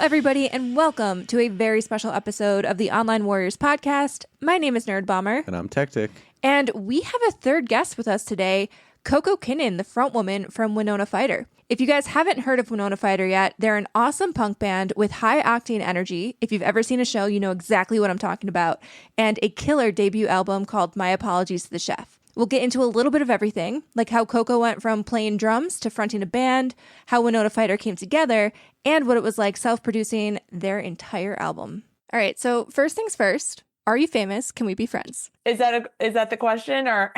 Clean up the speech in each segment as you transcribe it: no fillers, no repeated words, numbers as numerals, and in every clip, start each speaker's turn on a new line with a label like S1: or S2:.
S1: everybody, and welcome to a very special episode of the Online Warriors podcast. My name is Nerdbomber.
S2: And I'm Techtic.
S1: And we have a third guest with us today, Coco Kinnon, the frontwoman from Winona Fighter. If you guys haven't heard of Winona Fighter yet, they're an awesome punk band with high-octane energy. If you've ever seen a show, you know exactly what I'm talking about. And a killer debut album called My Apologies to the Chef. We'll get into a little bit of everything, like how Coco went from playing drums to fronting a band, how Winona Fighter came together, and what it was like self-producing their entire album. All right, so first things first, are you famous? Can we be friends?
S3: Is that the question, or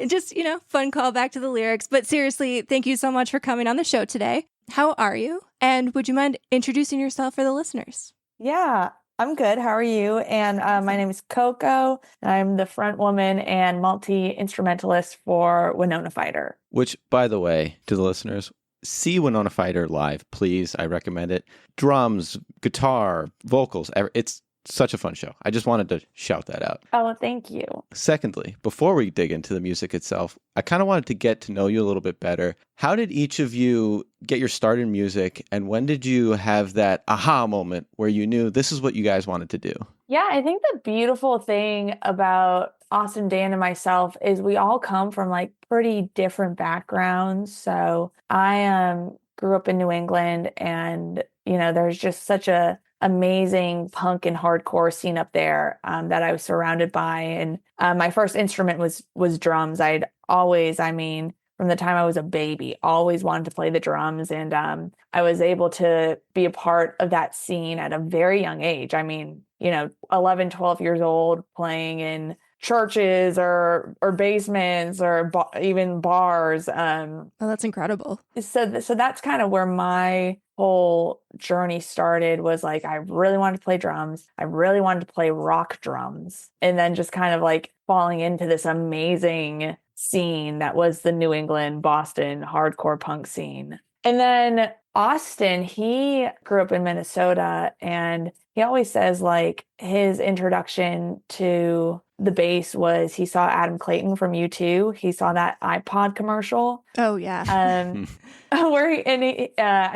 S1: just, fun callback to the lyrics. But seriously, thank you so much for coming on the show today. How are you? And would you mind introducing yourself for the listeners?
S3: Yeah, I'm good. How are you? And my name is Coco, and I'm the front woman and multi-instrumentalist for Winona Fighter.
S2: Which, by the way, to the listeners, see Winona Fighter live, please. I recommend it. Drums, guitar, vocals, it's such a fun show. I just wanted to shout that out.
S3: Oh, thank you.
S2: Secondly, before we dig into the music itself, I kind of wanted to get to know you a little bit better. How did each of you get your start in music, and when did you have that aha moment where you knew this is what you guys wanted to do?
S3: Yeah, I think the beautiful thing about Austin, Dan, and myself is we all come from like pretty different backgrounds. So I grew up in New England, and there's just such a amazing punk and hardcore scene up there that I was surrounded by. And my first instrument was drums. I'd always, from the time I was a baby, always wanted to play the drums. And I was able to be a part of that scene at a very young age. 11, 12 years old, playing in churches or basements or even bars.
S1: Oh, that's incredible.
S3: So that's kind of where my whole journey started, was like, I really wanted to play drums. I really wanted to play rock drums. And then just kind of like falling into this amazing scene that was the New England, Boston hardcore punk scene. And then Austin, he grew up in Minnesota, and he always says like his introduction to the bass was he saw Adam Clayton from U2. He saw that iPod commercial.
S1: Oh yeah.
S3: I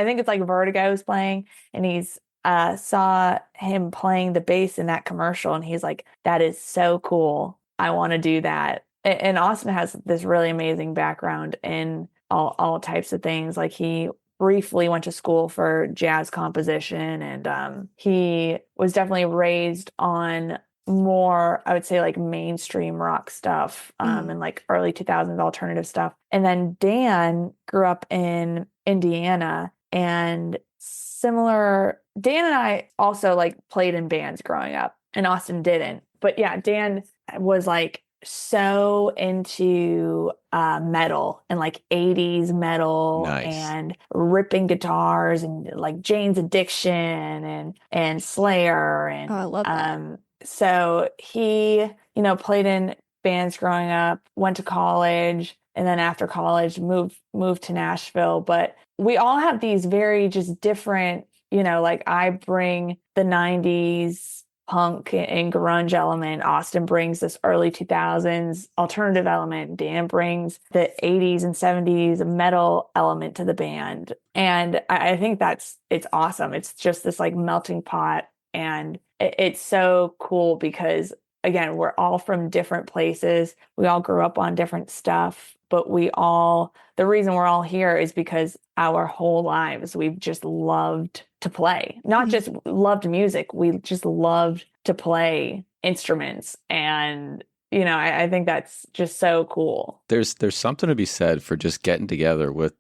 S3: think it's like Vertigo's playing, and he's saw him playing the bass in that commercial, and he's like, that is so cool. I want to do that. And Austin has this really amazing background in all types of things. Like he briefly went to school for jazz composition, and he was definitely raised on more, I would say, like mainstream rock stuff and like early 2000s alternative stuff. And then Dan grew up in Indiana, and similar, Dan and I also like played in bands growing up, and Austin didn't. But yeah, Dan was like so into metal and like 80s metal.
S2: Nice.
S3: And ripping guitars and like Jane's Addiction and Slayer. And
S1: I love that.
S3: So he, played in bands growing up, went to college, and then after college moved to Nashville. But we all have these very just different, like I bring the 90s punk and grunge element. Austin brings this early 2000s alternative element. Dan brings the 80s and 70s metal element to the band. And I think it's awesome. It's just this like melting pot. And it's so cool because, again, we're all from different places. We all grew up on different stuff, but the reason we're all here is because our whole lives, we've just loved to play, not just loved music. We just loved to play instruments. And, I think that's just so cool.
S2: There's something to be said for just getting together with,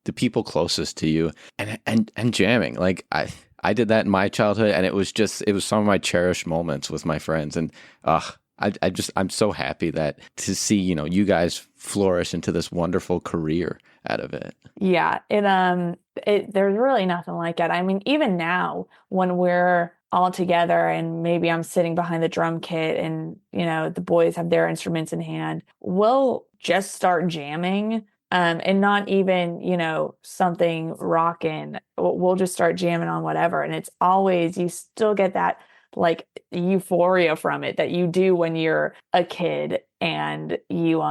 S2: the people closest to you and jamming. Like I did that in my childhood, and it was some of my cherished moments with my friends. And I'm so happy to see, you guys flourish into this wonderful career out of it.
S3: Yeah. There's really nothing like it. Even now when we're all together and maybe I'm sitting behind the drum kit and, the boys have their instruments in hand, we'll just start jamming. And not even, something rockin'. We'll just start jamming on whatever. And it's always, you still get that like euphoria from it that you do when you're a kid and you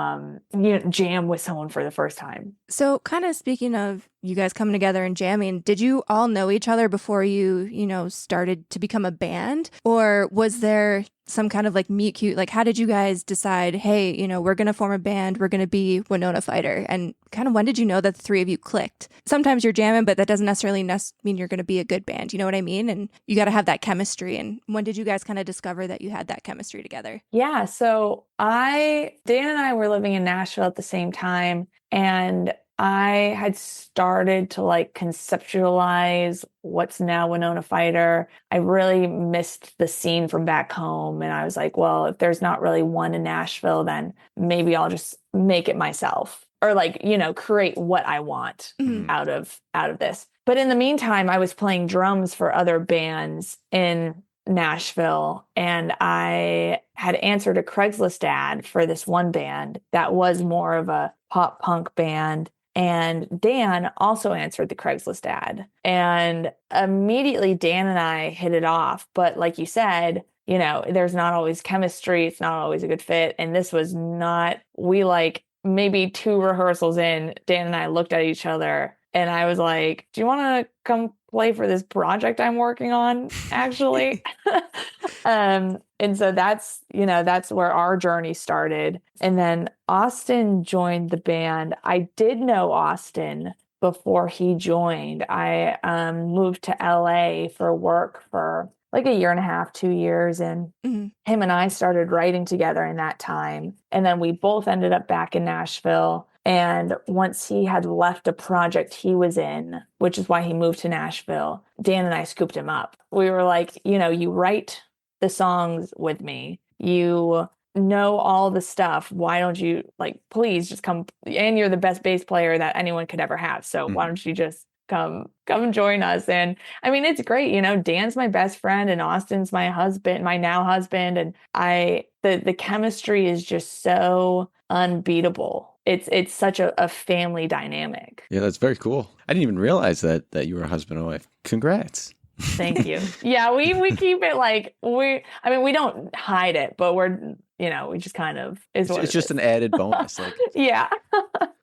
S3: jam with someone for the first time.
S1: So kind of speaking of you guys coming together and jamming. Did you all know each other before you started to become a band? Or was there some kind of like meet cute? Like, how did you guys decide, hey, we're going to form a band, we're going to be Winona Fighter? And kind of when did you know that the three of you clicked? Sometimes you're jamming, but that doesn't necessarily mean you're going to be a good band. You know what I mean? And you got to have that chemistry. And when did you guys kind of discover that you had that chemistry together?
S3: Yeah. So Dan and I were living in Nashville at the same time. And I had started to like conceptualize what's now Winona Fighter. I really missed the scene from back home. And I was like, well, if there's not really one in Nashville, then maybe I'll just make it myself or like, create what I want out of this. But in the meantime, I was playing drums for other bands in Nashville, and I had answered a Craigslist ad for this one band that was more of a pop punk band. And Dan also answered the Craigslist ad. And immediately Dan and I hit it off. But like you said, there's not always chemistry. It's not always a good fit. And this was not, we like maybe 2 rehearsals in, Dan and I looked at each other and I was like, do you want to come play for this project I'm working on, actually? And so that's where our journey started. And then Austin joined the band. I did know Austin before he joined. I moved to LA for work for like a year and a half, 2 years. And him and I started writing together in that time. And then we both ended up back in Nashville. And once he had left a project he was in, which is why he moved to Nashville, Dan and I scooped him up. We were like, you write the songs with me. You know all the stuff. Why don't you please just come? And you're the best bass player that anyone could ever have. So why don't you just come join us? And I mean, it's great. Dan's my best friend and Austin's my husband, my now husband. And the chemistry is just so unbeatable. It's such a family dynamic.
S2: Yeah, that's very cool. I didn't even realize that you were a husband and wife. Congrats.
S3: Thank you. Yeah, we keep it like we don't hide it, but we're we just kind of it's
S2: just an added bonus.
S3: Yeah.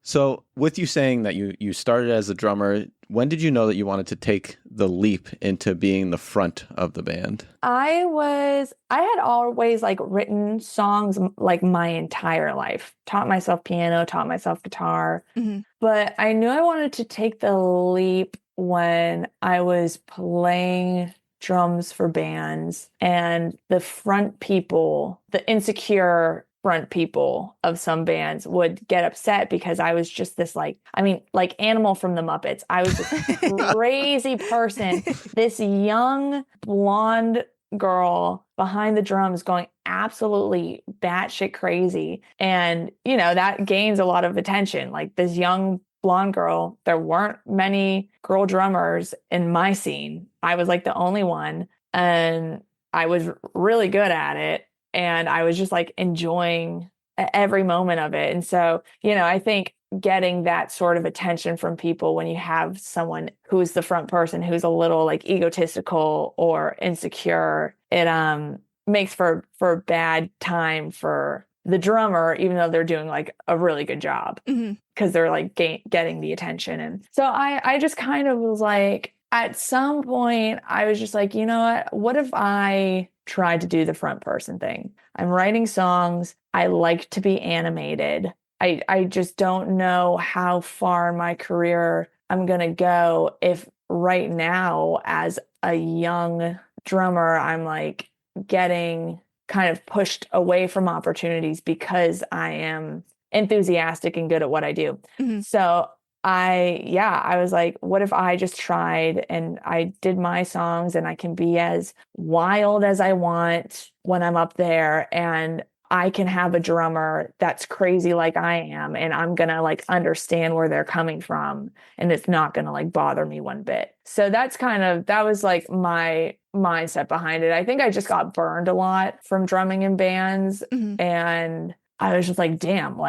S2: So with you saying that you started as a drummer, when did you know that you wanted to take the leap into being the front of the band?
S3: I had always written songs my entire life. Taught myself piano, taught myself guitar. But I knew I wanted to take the leap when I was playing drums for bands and the front people, the insecure front people of some bands would get upset because I was just this like Animal from the Muppets. I was this crazy person, this young blonde girl behind the drums going absolutely batshit crazy. And, that gains a lot of attention. Like this young blonde girl, there weren't many girl drummers in my scene. I was the only one, and I was really good at it. And I was just enjoying every moment of it. And so, I think getting that sort of attention from people when you have someone who's the front person, who's a little egotistical or insecure, it makes for bad time for the drummer, even though they're doing a really good job because they're getting the attention. And so I just kind of was at some point, I was just what if I tried to do the front person thing? I'm writing songs. I like to be animated. I just don't know how far in my career I'm going to go if right now as a young drummer, I'm getting kind of pushed away from opportunities because I am enthusiastic and good at what I do. So I was like, what if I just tried and I did my songs and I can be as wild as I want when I'm up there, and I can have a drummer that's crazy like I am, and I'm going to understand where they're coming from, and it's not going to bother me one bit. So that was my mindset behind it. I think I just got burned a lot from drumming in bands, and I was just damn,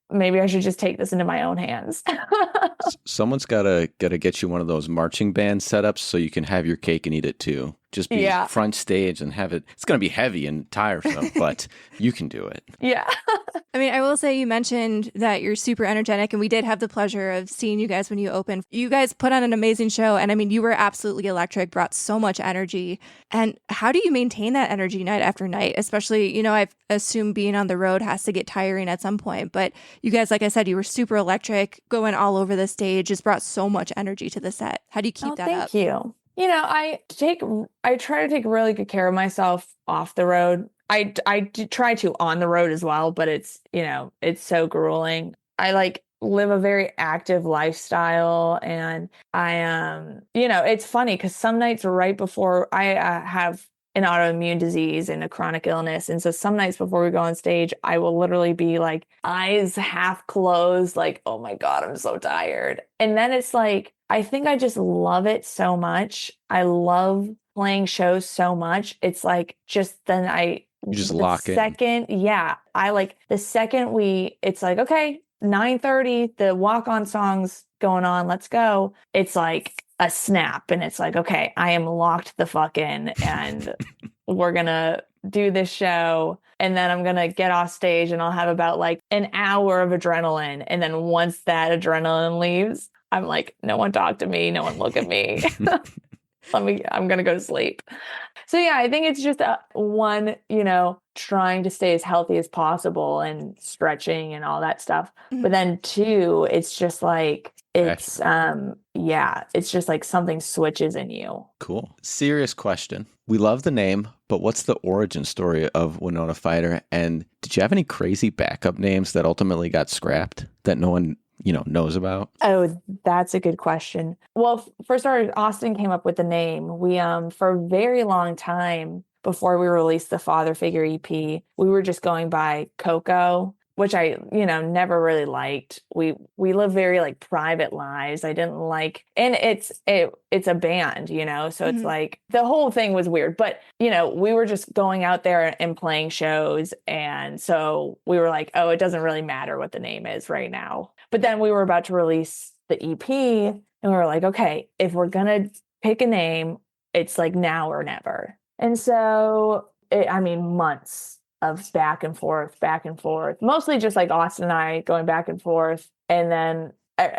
S3: maybe I should just take this into my own hands.
S2: Someone's gotta get you one of those marching band setups so you can have your cake and eat it too. just be
S3: Yeah.
S2: front stage and have it. It's going to be heavy and tiresome, but you can do it.
S3: Yeah.
S1: I mean, I will say you mentioned that you're super energetic, and we did have the pleasure of seeing you guys when you opened. You guys put on an amazing show, and I mean, you were absolutely electric, brought so much energy. And how do you maintain that energy night after night? Especially, you know, I assume being on the road has to get tiring at some point, but you guys, like I said, you were super electric, going all over the stage, just brought so much energy to the set. How do you keep that up?
S3: Thank you. You know, I try to take really good care of myself off the road. I do try to on the road as well, but it's, you know, it's so grueling. I like live a very active lifestyle, and you know, it's funny because some nights right before I have an autoimmune disease and a chronic illness, and so some nights before we go on stage, I will literally be like eyes half closed, like, oh my God, I'm so tired. And then it's like, I think I just love it so much. I love playing shows so much. It's like just then
S2: You just lock in.
S3: I like the second it's like, okay, 9:30, the walk-on song's going on, let's go. It's like a snap, and it's like, okay, I am locked the fuck in, and we're gonna do this show, and then I'm gonna get off stage, and I'll have about like an hour of adrenaline, and then once that adrenaline leaves, I'm like, no one talk to me, no one look at me. I'm gonna go to sleep. So yeah, I think it's just one, you know, trying to stay as healthy as possible and stretching and all that stuff.
S1: Mhm.
S3: But then two, it's just like it's it's just like something switches in you.
S2: Cool. Serious question. We love the name, but what's the origin story of Winona Fighter? And did you have any crazy backup names that ultimately got scrapped that no one, you know, knows about?
S3: Oh, that's a good question. Well, for starters, Austin came up with the name. We for a very long time before we released the Father Figure EP, we were just going by Coco, which I, you know, never really liked. We live very like private lives. I didn't like, and it's a band, you know, so it's like the whole thing was weird. But you know, we were just going out there and playing shows, and so we were like, oh, it doesn't really matter what the name is right now. But then we were about to release the EP, and we were like, okay, if we're gonna pick a name, it's like now or never. And so, months of back and forth, mostly just like Austin and I going back and forth. And then,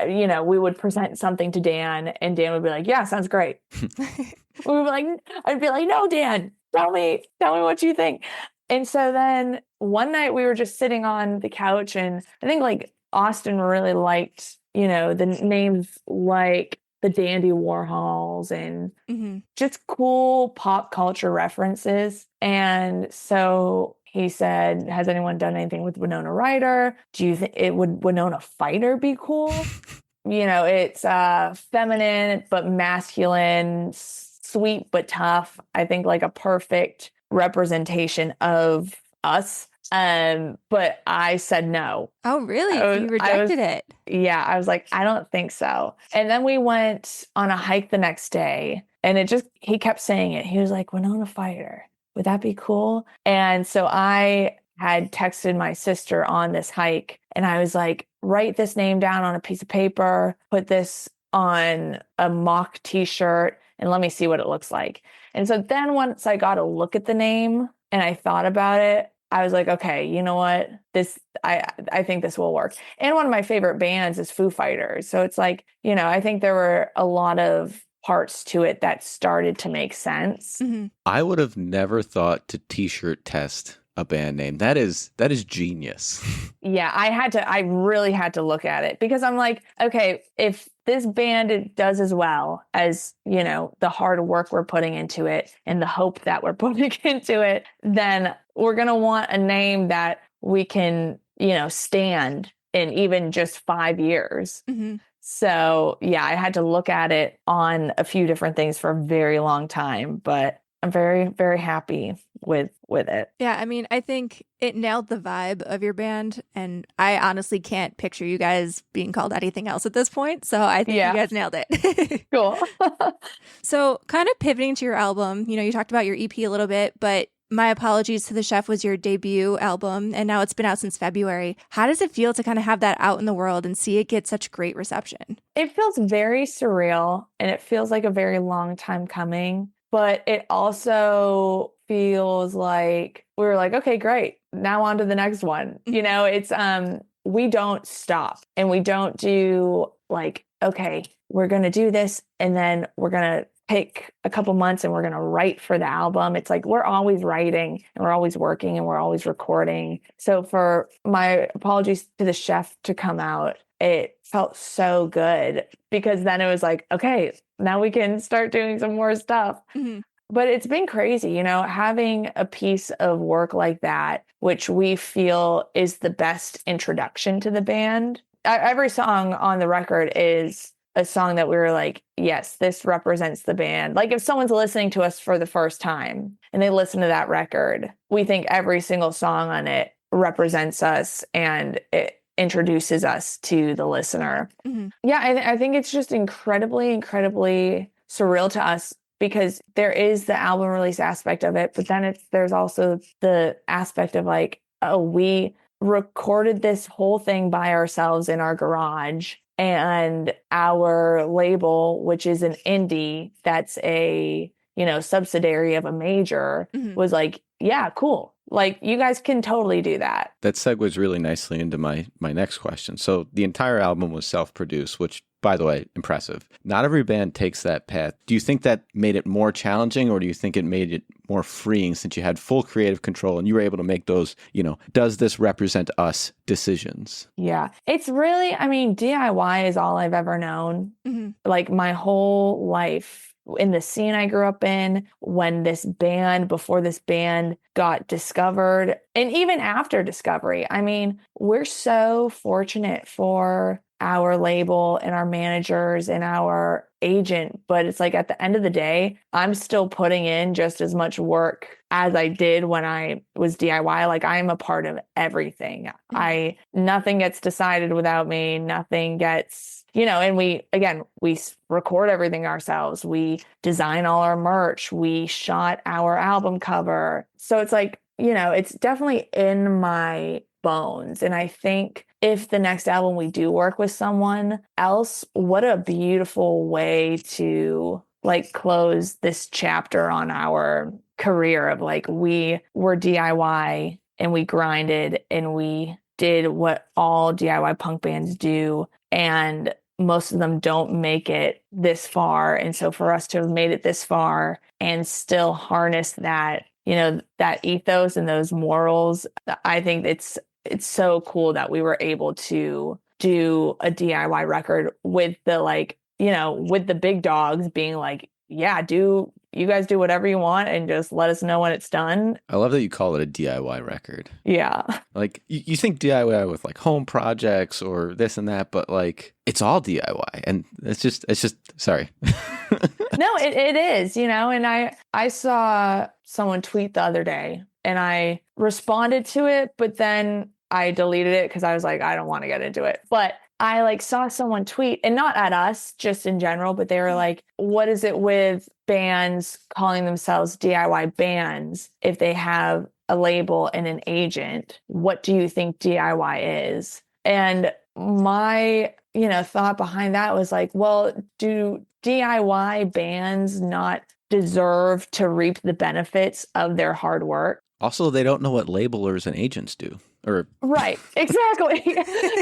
S3: you know, we would present something to Dan, and Dan would be like, yeah, sounds great. I'd be like, no, Dan, tell me what you think. And so then one night we were just sitting on the couch, and I think like Austin really liked, you know, the names like the Dandy Warhols and just cool pop culture references. And so he said, has anyone done anything with Winona Ryder? Do you think would Winona Fighter be cool? You know, it's feminine but masculine, sweet but tough. I think like a perfect representation of us. But I said no.
S1: Oh, really? You rejected it?
S3: Yeah, I was like, I don't think so. And then we went on a hike the next day, and he kept saying it. He was like, Winona Fighter, would that be cool? And so I had texted my sister on this hike, and I was like, write this name down on a piece of paper, put this on a mock t-shirt, and let me see what it looks like. And so then once I got a look at the name and I thought about it, I was like, okay, you know what? I think this will work. And one of my favorite bands is Foo Fighters. So it's like, you know, I think there were a lot of parts to it that started to make sense.
S2: I would have never thought to t-shirt test a band name. That is genius.
S3: Yeah, I really had to look at it, because I'm like, okay, if this band does as well as, you know, the hard work we're putting into it and the hope that we're putting into it, then we're going to want a name that we can, you know, stand in even just 5 years. So yeah, I had to look at it on a few different things for a very long time, but I'm very, very happy with it.
S1: Yeah, I mean, I think it nailed the vibe of your band, and I honestly can't picture you guys being called anything else at this point, so I think you guys nailed it.
S3: Cool.
S1: So kind of pivoting to your album, you know, you talked about your EP a little bit, but My Apologies to the Chef was your debut album, and now it's been out since February. How does it feel to kind of have that out in the world and see it get such great reception?
S3: It feels very surreal, and it feels like a very long time coming. but it also feels like we were like, okay, great. Now on to the next one. You know, it's we don't stop and we don't do like, okay, we're going to do this and then we're going to take a couple months and we're going to write for the album. It's like we're always writing and we're always working and we're always recording. So for my apologies to the chef to come out, it felt so good because then it was like, okay, now we can start doing some more stuff.
S1: Mm-hmm.
S3: But it's been crazy, you know, having a piece of work like that, which we feel is the best introduction to the band. Every song on the record is a song that we were like, yes, this represents the band. Like if someone's listening to us for the first time and they listen to that record, we think every single song on it represents us and it introduces us to the listener.
S1: Mm-hmm.
S3: Yeah, I think it's just incredibly, incredibly surreal to us because there is the album release aspect of it, but then there's also the aspect of like, oh, we recorded this whole thing by ourselves in our garage. And our label, which is an indie, that's a, you know, subsidiary of a major, was like, yeah, cool. Like you guys can totally do that.
S2: That segues really nicely into my next question. So the entire album was self-produced, which, by the way, impressive. Not every band takes that path. Do you think that made it more challenging, or do you think it made it more freeing since you had full creative control and you were able to make those, you know, does this represent us decisions?
S3: Yeah, it's really, I mean, DIY is all I've ever known.
S1: Mm-hmm.
S3: Like my whole life in the scene I grew up in, when this band, before this band got discovered, and even after discovery, I mean, we're so fortunate for our label and our managers and our agent, but it's like at the end of the day, I'm still putting in just as much work as I did when I was DIY. Like I'm a part of everything. Nothing gets decided without me. Nothing gets, you know, and we record everything ourselves. We design all our merch. We shot our album cover. So it's like, you know, it's definitely in my bones. And I think if the next album we do work with someone else, what a beautiful way to like close this chapter on our career of like, we were DIY and we grinded and we did what all DIY punk bands do. And most of them don't make it this far. And so for us to have made it this far and still harness that, you know, that ethos and those morals, I think it's so cool that we were able to do a DIY record with the, like, you know, with the big dogs being like, yeah, you guys do whatever you want and just let us know when it's done.
S2: I love that you call it a DIY record.
S3: Yeah.
S2: Like you think DIY with like home projects or this and that, but like it's all DIY, and it's just sorry.
S3: No, it is, you know, and I saw someone tweet the other day and I responded to it, but then I deleted it because I was like, I don't want to get into it. But I like saw someone tweet, and not at us, just in general, but they were like, what is it with bands calling themselves DIY bands if they have a label and an agent? What do you think DIY is? And my, you know, thought behind that was like, well, do DIY bands not deserve to reap the benefits of their hard work?
S2: Also, they don't know what labelers and agents do.
S3: Right, exactly.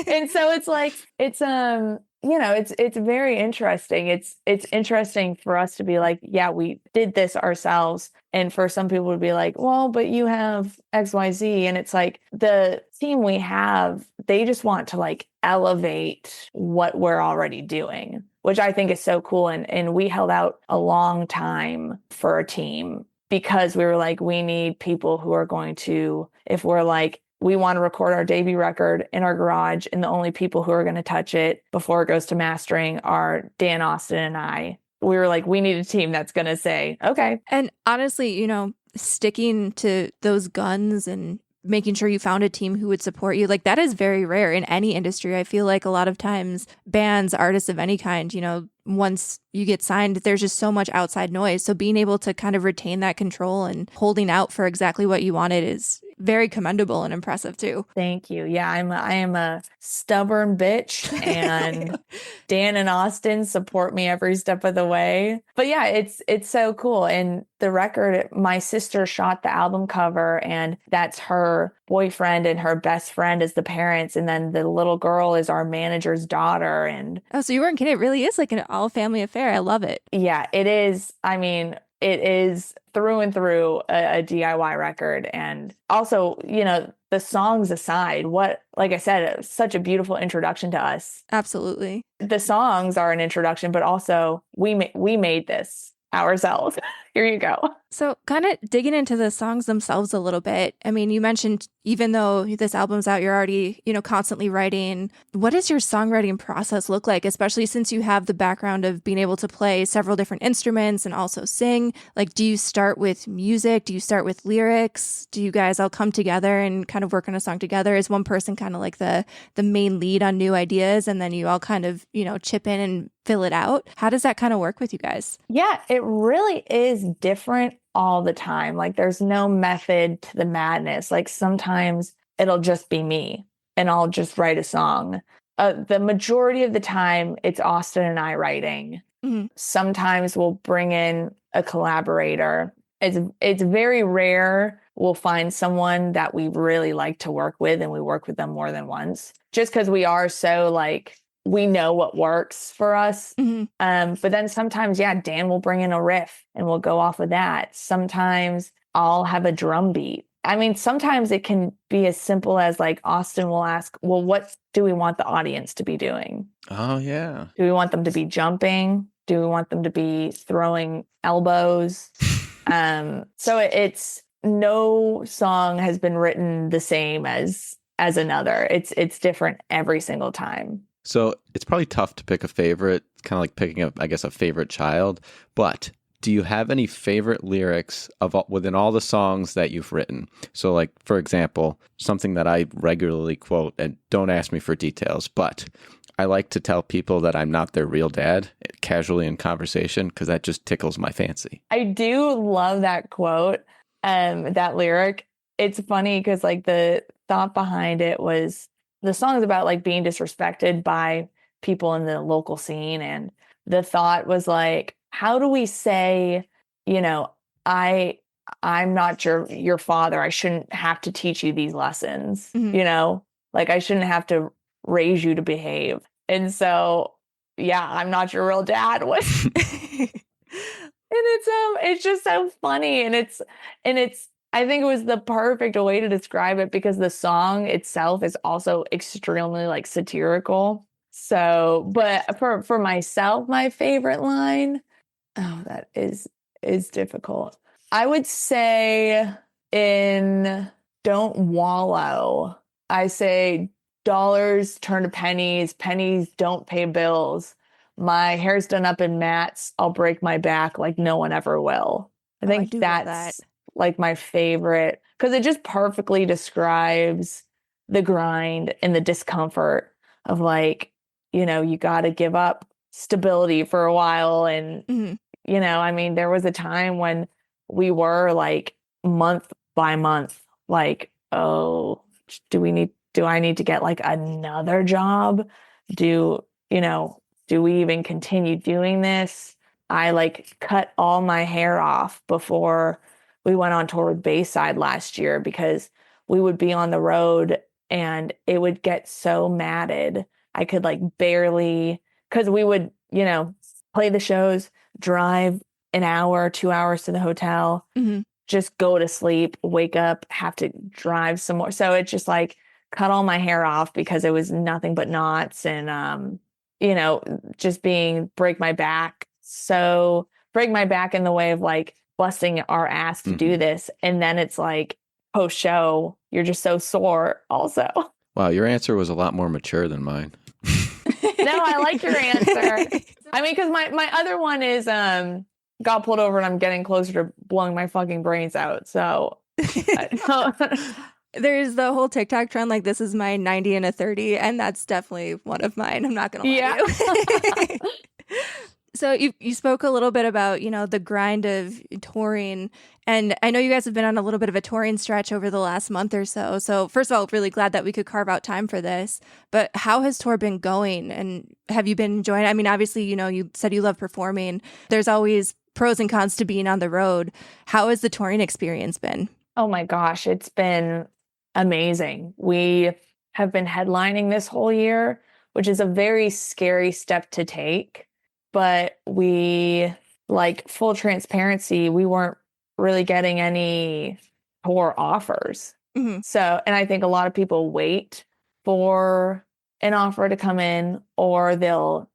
S3: And so it's like, it's you know, it's very interesting. It's interesting for us to be like, yeah, we did this ourselves. And for some people to be like, well, but you have XYZ. And it's like the team we have, they just want to like elevate what we're already doing, which I think is so cool. And we held out a long time for a team because we were like, we need people who are going to, if we're like, we want to record our debut record in our garage, and the only people who are going to touch it before it goes to mastering are Dan Austin and I. We were like, we need a team that's going to say, okay.
S1: And honestly, you know, sticking to those guns and making sure you found a team who would support you, like that is very rare in any industry. I feel like a lot of times bands, artists of any kind, you know, once you get signed, there's just so much outside noise. So being able to kind of retain that control and holding out for exactly what you wanted is very commendable and impressive too.
S3: Thank you. Yeah, I am a stubborn bitch, and Dan and Austin support me every step of the way. But yeah, it's so cool. And the record, my sister shot the album cover, and that's her boyfriend and her best friend as the parents, and then the little girl is our manager's daughter. And
S1: oh, so you weren't kidding. It really is like an all family affair. I love it.
S3: yeah, it is. I mean, it is through and through a DIY record. And also, the songs aside, like I said, it was such a beautiful introduction to us.
S1: Absolutely.
S3: The songs are an introduction, but also we made this ourselves. Here you go.
S1: So kind of digging into the songs themselves a little bit. I mean, you mentioned even though this album's out, you're already, constantly writing. What does your songwriting process look like, especially since you have the background of being able to play several different instruments and also sing? Like, do you start with music? Do you start with lyrics? Do you guys all come together and kind of work on a song together? Is one person kind of like the main lead on new ideas, and then you all kind of, chip in and fill it out? How does that kind of work with you guys?
S3: Yeah, it really is different all the time. Like, there's no method to the madness. Like, sometimes it'll just be me and I'll just write a song. The majority of the time, it's Austin and I writing.
S1: Mm-hmm.
S3: Sometimes we'll bring in a collaborator. It's very rare we'll find someone that we really like to work with, and we work with them more than once, just because we are so like, we know what works for us.
S1: Mm-hmm.
S3: But then sometimes, yeah, Dan will bring in a riff and we'll go off of that. Sometimes I'll have a drum beat. I mean, sometimes it can be as simple as like Austin will ask, well, what do we want the audience to be doing?
S2: Oh, yeah.
S3: Do we want them to be jumping? Do we want them to be throwing elbows? So it's no song has been written the same as another. It's different every single time.
S2: So it's probably tough to pick a favorite, kind of like picking up, I guess, a favorite child. But do you have any favorite lyrics within all the songs that you've written? So like, for example, something that I regularly quote, and don't ask me for details, but I like to tell people that I'm not their real dad casually in conversation, because that just tickles my fancy.
S3: I do love that quote, that lyric. It's funny because like the thought behind it was, the song is about like being disrespected by people in the local scene. And the thought was like, how do we say, I'm not your father. I shouldn't have to teach you these lessons, like I shouldn't have to raise you to behave. And so, yeah, I'm not your real dad. And it's just so funny. And it's, I think it was the perfect way to describe it, because the song itself is also extremely like satirical. So, but for myself, my favorite line, that is difficult. I would say in Don't Wallow, I say dollars turn to pennies, pennies don't pay bills. My hair's done up in mats, I'll break my back like no one ever will. I think that's like my favorite, because it just perfectly describes the grind and the discomfort of like, you got to give up stability for a while. And, I mean, there was a time when we were like month by month, like, oh, do I need to get like another job? Do we even continue doing this? I like cut all my hair off before we went on tour with Bayside last year, because we would be on the road and it would get so matted. I could like barely, because we would, play the shows, drive an hour, 2 hours to the hotel, just go to sleep, wake up, have to drive some more. So it just like cut all my hair off because it was nothing but knots and, just break my back. So break my back in the way of like busting our ass to do this. And then it's like post show, you're just so sore also.
S2: Wow, your answer was a lot more mature than mine.
S3: No, I like your answer. I mean, because my other one is got pulled over and I'm getting closer to blowing my fucking brains out. So
S1: there's the whole TikTok trend, like this is my 90 and a 30, and that's definitely one of mine. I'm not gonna lie to you. So you spoke a little bit about, the grind of touring, and I know you guys have been on a little bit of a touring stretch over the last month or so. So first of all, really glad that we could carve out time for this. But how has tour been going, and have you been enjoying it? I mean, obviously, you said you love performing. There's always pros and cons to being on the road. How has the touring experience been?
S3: Oh my gosh, it's been amazing. We have been headlining this whole year, which is a very scary step to take. But like full transparency, we weren't really getting any tour offers.
S1: Mm-hmm.
S3: So, and I think a lot of people wait for an offer to come in, or they'll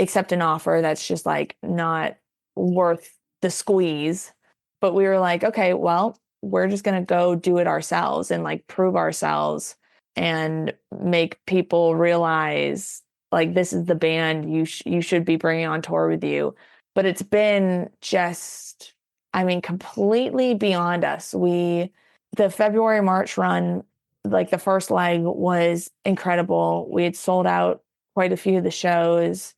S3: accept an offer that's just like not worth the squeeze. But we were like, okay, well, we're just going to go do it ourselves and like prove ourselves and make people realize like this is the band you should be bringing on tour with you. But it's been just, I mean, completely beyond us. The February March run, like the first leg was incredible. We had sold out quite a few of the shows.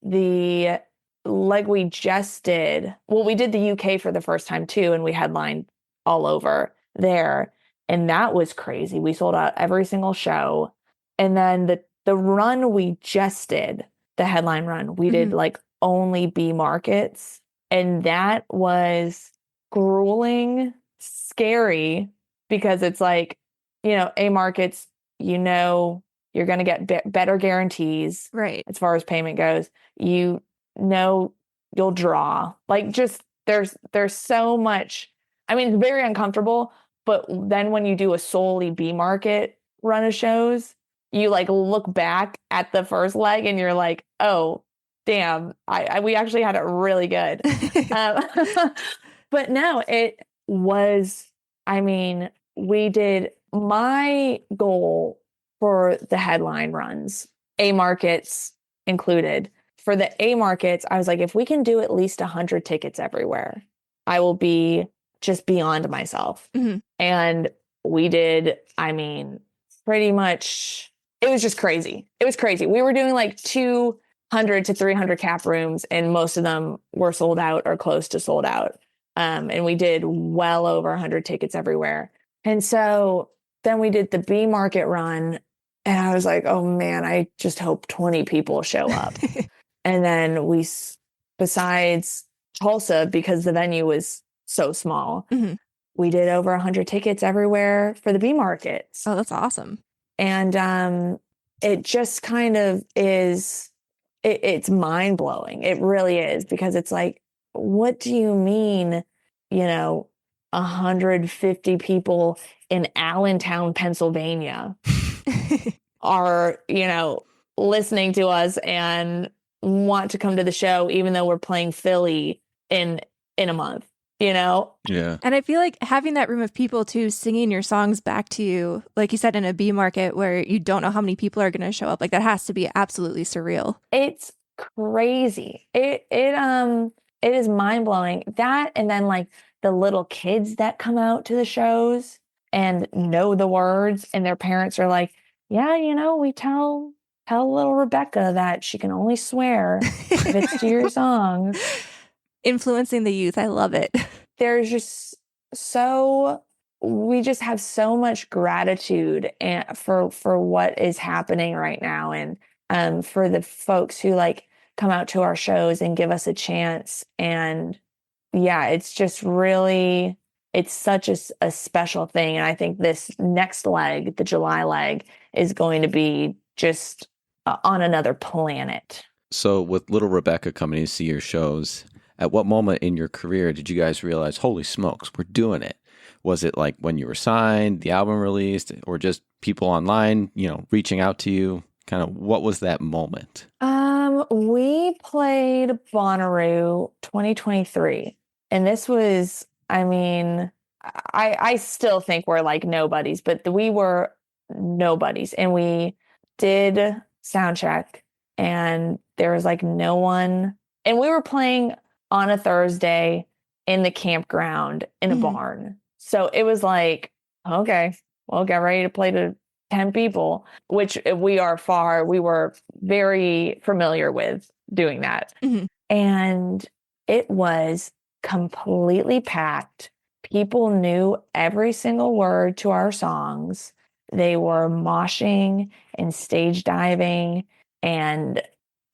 S3: The leg we just did, well, we did the UK for the first time too, and we headlined all over there. And that was crazy. We sold out every single show. And then the run we just did, the headline run, we did like only B markets. And that was grueling, scary, because it's like, A markets, you're going to get better guarantees.
S1: Right.
S3: As far as payment goes, you'll draw. Like just there's so much. I mean, it's very uncomfortable, but then when you do a solely B market run of shows, you like look back at the first leg and you're like, oh, damn, we actually had it really good. But no, it was, I mean, my goal for the headline runs, A markets included. For the A markets, I was like, if we can do at least 100 tickets everywhere, I will be just beyond myself.
S1: Mm-hmm.
S3: And we did, I mean, pretty much, it was just crazy. It was crazy. We were doing like 200 to 300 cap rooms, and most of them were sold out or close to sold out. And we did well over 100 tickets everywhere. And so then we did the B market run, and I was like, oh man, I just hope 20 people show up. And then besides Tulsa, because the venue was so small, we did over 100 tickets everywhere for the B markets.
S1: Oh, that's awesome.
S3: And it just kind of is, it's mind blowing. It really is, because it's like, what do you mean, 150 people in Allentown, Pennsylvania are, listening to us and want to come to the show, even though we're playing Philly in a month,
S2: Yeah.
S1: And I feel like having that room of people too singing your songs back to you, like you said, in a B market where you don't know how many people are going to show up, like that has to be absolutely surreal.
S3: It's crazy. It is mind blowing. That, and then like the little kids that come out to the shows and know the words, and their parents are like, yeah, we tell little Rebecca that she can only swear if it's to your songs.
S1: Influencing the youth. I love it.
S3: There's just we just have so much gratitude for what is happening right now. And for the folks who like come out to our shows and give us a chance. And yeah, it's just really, it's such a special thing. And I think this next leg, the July leg, is going to be just on another planet.
S2: So with little Rebecca coming to see your shows, at what moment in your career did you guys realize, holy smokes, we're doing it? Was it like when you were signed, the album released, or just people online, reaching out to you? Kind of what was that moment?
S3: We played Bonnaroo 2023. And this was, I mean, I still think we're like nobodies, but we were nobodies. And we did sound check, and there was like no one. And we were playing on a Thursday in the campground in a barn. So it was like, okay, well, get ready to play to 10 people, which we were very familiar with doing that. And it was completely packed. People knew every single word to our songs. They were moshing and stage diving. And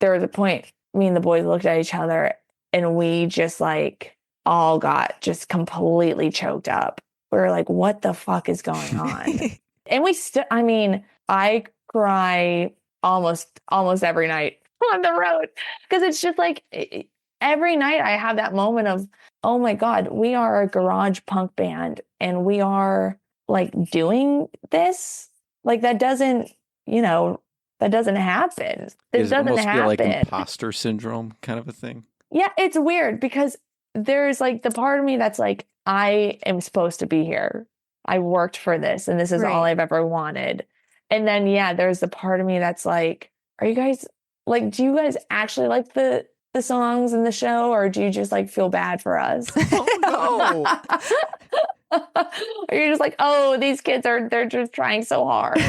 S3: there was a point, me and the boys looked at each other and we just like all got just completely choked up. We were like, what the fuck is going on? And we still, I mean, I cry almost every night on the road because it's just like every night I have that moment of, oh my God, we are a garage punk band and we are like doing this. Like that doesn't, that doesn't happen. This
S2: Does it
S3: doesn't
S2: almost feel like
S3: happen.
S2: imposter syndrome kind of a thing?
S3: Yeah, it's weird because there's like the part of me that's like, I am supposed to be here. I worked for this and this is all
S1: Right.
S3: I've ever wanted. And then, yeah, there's the part of me that's like, are you guys like, do you guys actually like the songs in the show or do you just like feel bad for us?
S2: Oh, no.
S3: Or you're just like, oh, these kids they're just trying so hard.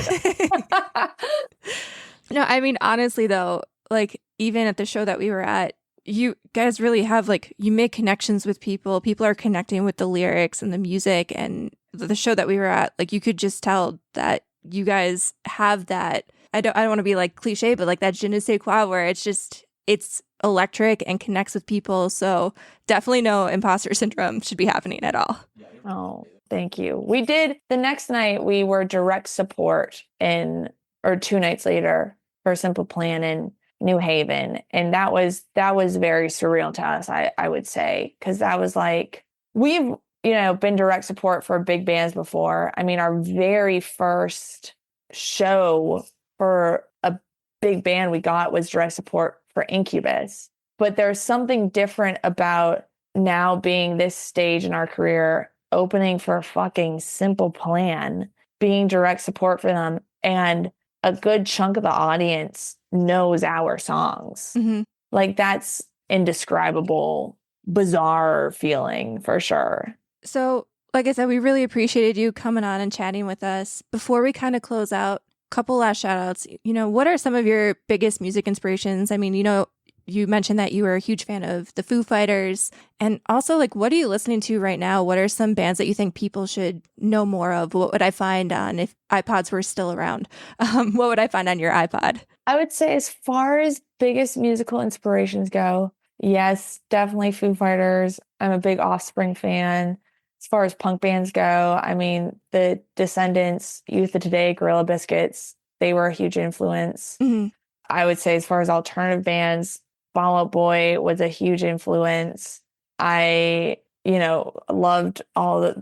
S1: No, I mean, honestly, though, like, even at the show that we were at, you guys really have, like, you make connections with people. People are connecting with the lyrics and the music. And the show that we were at, like, you could just tell that you guys have that. I don't want to be, like, cliche, but, like, that je ne sais quoi where it's electric and connects with people. So definitely no imposter syndrome should be happening at all.
S3: Oh, thank you. We did the next night, we were direct support or 2 nights later for Simple Plan in New Haven. And that was very surreal to us, I would say, because that was like, we've, been direct support for big bands before. I mean, our very first show for a big band we got was direct support for Incubus. But there's something different about now being this stage in our career, opening for a fucking Simple Plan, being direct support for them, and a good chunk of the audience knows our songs.
S1: Mm-hmm.
S3: Like that's indescribable, bizarre feeling for sure.
S1: So, like I said, we really appreciated you coming on and chatting with us. Before we kind of close out, couple last shout outs. What are some of your biggest music inspirations? I mean, you mentioned that you were a huge fan of the Foo Fighters. And also, like, what are you listening to right now? What are some bands that you think people should know more of? What would I find on, if iPods were still around? What would I find on your iPod?
S3: I would say as far as biggest musical inspirations go, yes, definitely Foo Fighters. I'm a big Offspring fan. As far as punk bands go, I mean, the Descendants, Youth of Today, Gorilla Biscuits, they were a huge influence.
S1: Mm-hmm.
S3: I would say as far as alternative bands, Fall Out Boy was a huge influence. I, loved all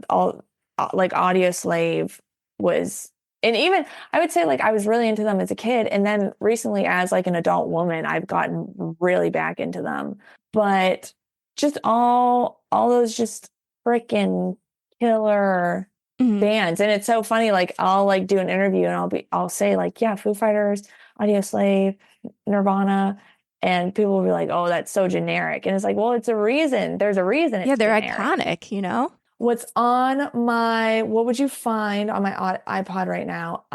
S3: like Audio Slave was, and even I would say like I was really into them as a kid. And then recently as like an adult woman, I've gotten really back into them. But just all those just freaking killer bands. And it's so funny, like I'll like do an interview and I'll say like, yeah, Foo Fighters, Audio Slave, Nirvana. And people will be like, oh, that's so generic. And it's like, well, it's a reason. There's a reason. It's
S1: they're
S3: generic.
S1: iconic,
S3: What would you find on my iPod right now?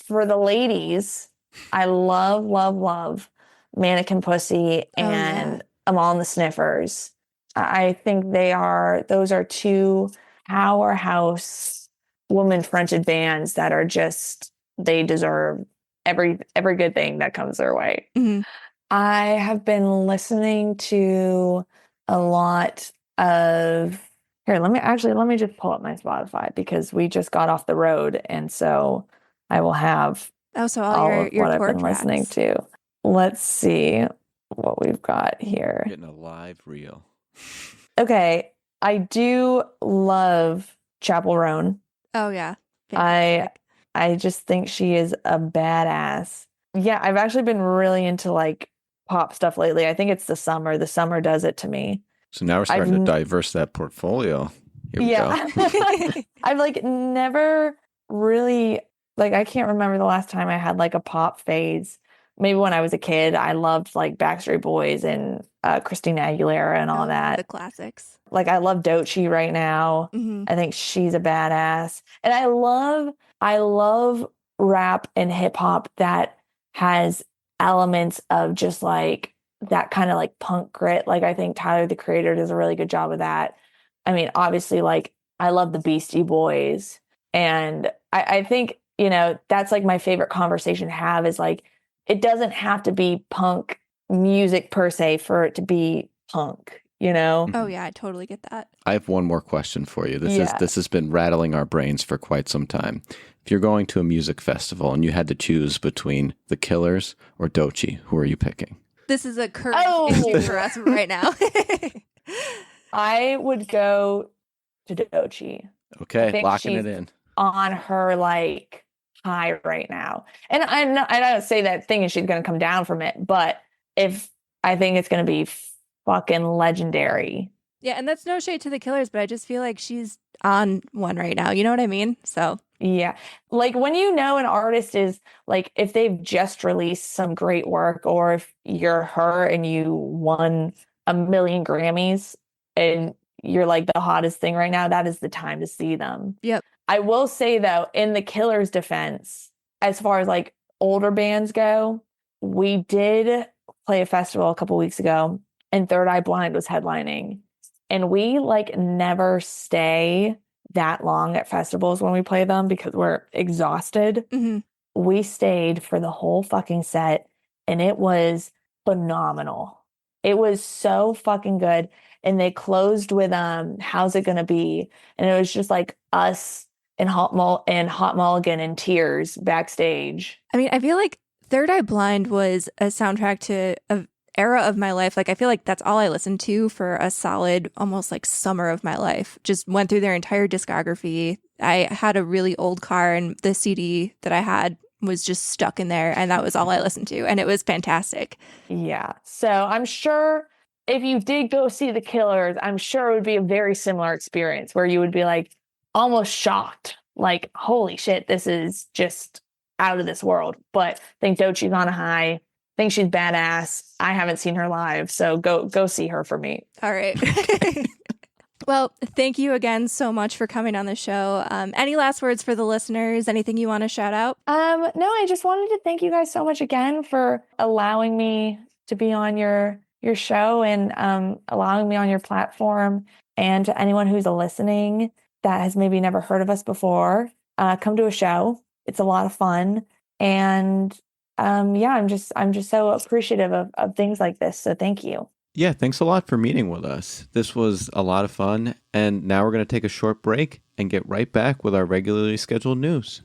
S3: For the ladies, I love Mannequin Pussy and Amal and the Sniffers. I think those are two powerhouse woman-fronted bands that are just, they deserve every good thing that comes their way.
S1: Mm-hmm.
S3: I have been listening to a lot of, here, let me just pull up my Spotify because we just got off the road. And so I will have
S1: so
S3: all of
S1: your
S3: what I've
S1: core
S3: been
S1: tracks.
S3: listening to. Let's see what we've got here.
S2: Getting a live reel.
S3: Okay. I do love Chapel Roan.
S1: Oh, yeah. Fantastic.
S3: I just think she is a badass. Yeah, I've actually been really into like pop stuff lately. I think it's the summer. The summer does it to me.
S2: So now we're starting to diverse that portfolio. Here we go.
S3: I've like never really, like, I can't remember the last time I had like a pop phase. Maybe when I was a kid, I loved like Backstreet Boys and Christina Aguilera and all that.
S1: The classics.
S3: Like I love Doechii right now.
S1: Mm-hmm.
S3: I think she's a badass. And I love rap and hip hop that has elements of just like that kind of like punk grit. Like I think Tyler, the Creator, does a really good job of that. I mean, obviously, like I love the Beastie Boys, and I think, you know, that's like my favorite conversation to have is like, it doesn't have to be punk music per se for it to be punk, you know?
S1: Oh yeah, I totally get that.
S2: I have one more question for you.
S3: Yeah.
S2: This has been rattling our brains for quite some time. If you're going to a music festival and you had to choose between The Killers or Doechii, who are you picking?
S1: This is a current issue for us right now.
S3: I would go to Doechii.
S2: Okay, locking it in.
S3: On her like high right now. And I don't say that thing and she's going to come down from it, but if I think it's going to be fucking legendary.
S1: Yeah, and that's no shade to The Killers, but I just feel like she's on one right now. You know what I mean? So
S3: yeah, like when you know an artist is like, if they've just released some great work, or if you're her and you won a million Grammys and you're like the hottest thing right now, that is the time to see them.
S1: Yep.
S3: I will say though, in the Killers' defense, as far as like older bands go, we did play a festival a couple weeks ago and Third Eye Blind was headlining. And we like never stay that long at festivals when we play them because we're exhausted.
S1: Mm-hmm.
S3: We stayed for the whole fucking set and it was phenomenal. It was so fucking good. And they closed with How's It Gonna Be? And it was just like us and Hot Mulligan in tears backstage.
S1: I mean, I feel like Third Eye Blind was a soundtrack to an era of my life. Like, I feel like that's all I listened to for a solid, almost like summer of my life. Just went through their entire discography. I had a really old car and the CD that I had was just stuck in there. And that was all I listened to. And it was fantastic.
S3: Yeah. So I'm sure if you did go see The Killers, I'm sure it would be a very similar experience where you would be like almost shocked. Like, holy shit, this is just out of this world. But I think Doechii's on a high. I think she's badass. I haven't seen her live, so go see her for me.
S1: All right. Well, thank you again so much for coming on the show. Any last words for the listeners? Anything you want to shout out?
S3: No, I just wanted to thank you guys so much again for allowing me to be on your show and allowing me on your platform. And to anyone who's listening that has maybe never heard of us before, come to a show. It's a lot of fun. And yeah, I'm just so appreciative of things like this. So thank you.
S2: Yeah, thanks a lot for meeting with us. This was a lot of fun. And now we're going to take a short break and get right back with our regularly scheduled news.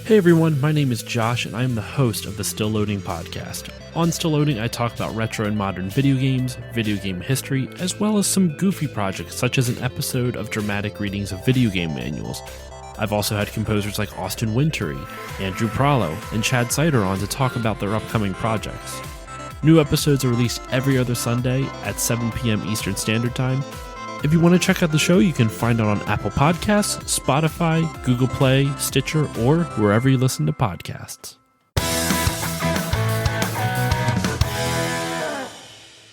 S4: Hey everyone, my name is Josh and I am the host of the Still Loading podcast. On Still Loading, I talk about retro and modern video games, video game history, as well as some goofy projects such as an episode of dramatic readings of video game manuals. I've also had composers like Austin Wintory, Andrew Prallo, and Chad Sider on to talk about their upcoming projects. New episodes are released every other Sunday at 7 p.m. Eastern Standard Time. If you want to check out the show, you can find it on Apple Podcasts, Spotify, Google Play, Stitcher, or wherever you listen to podcasts.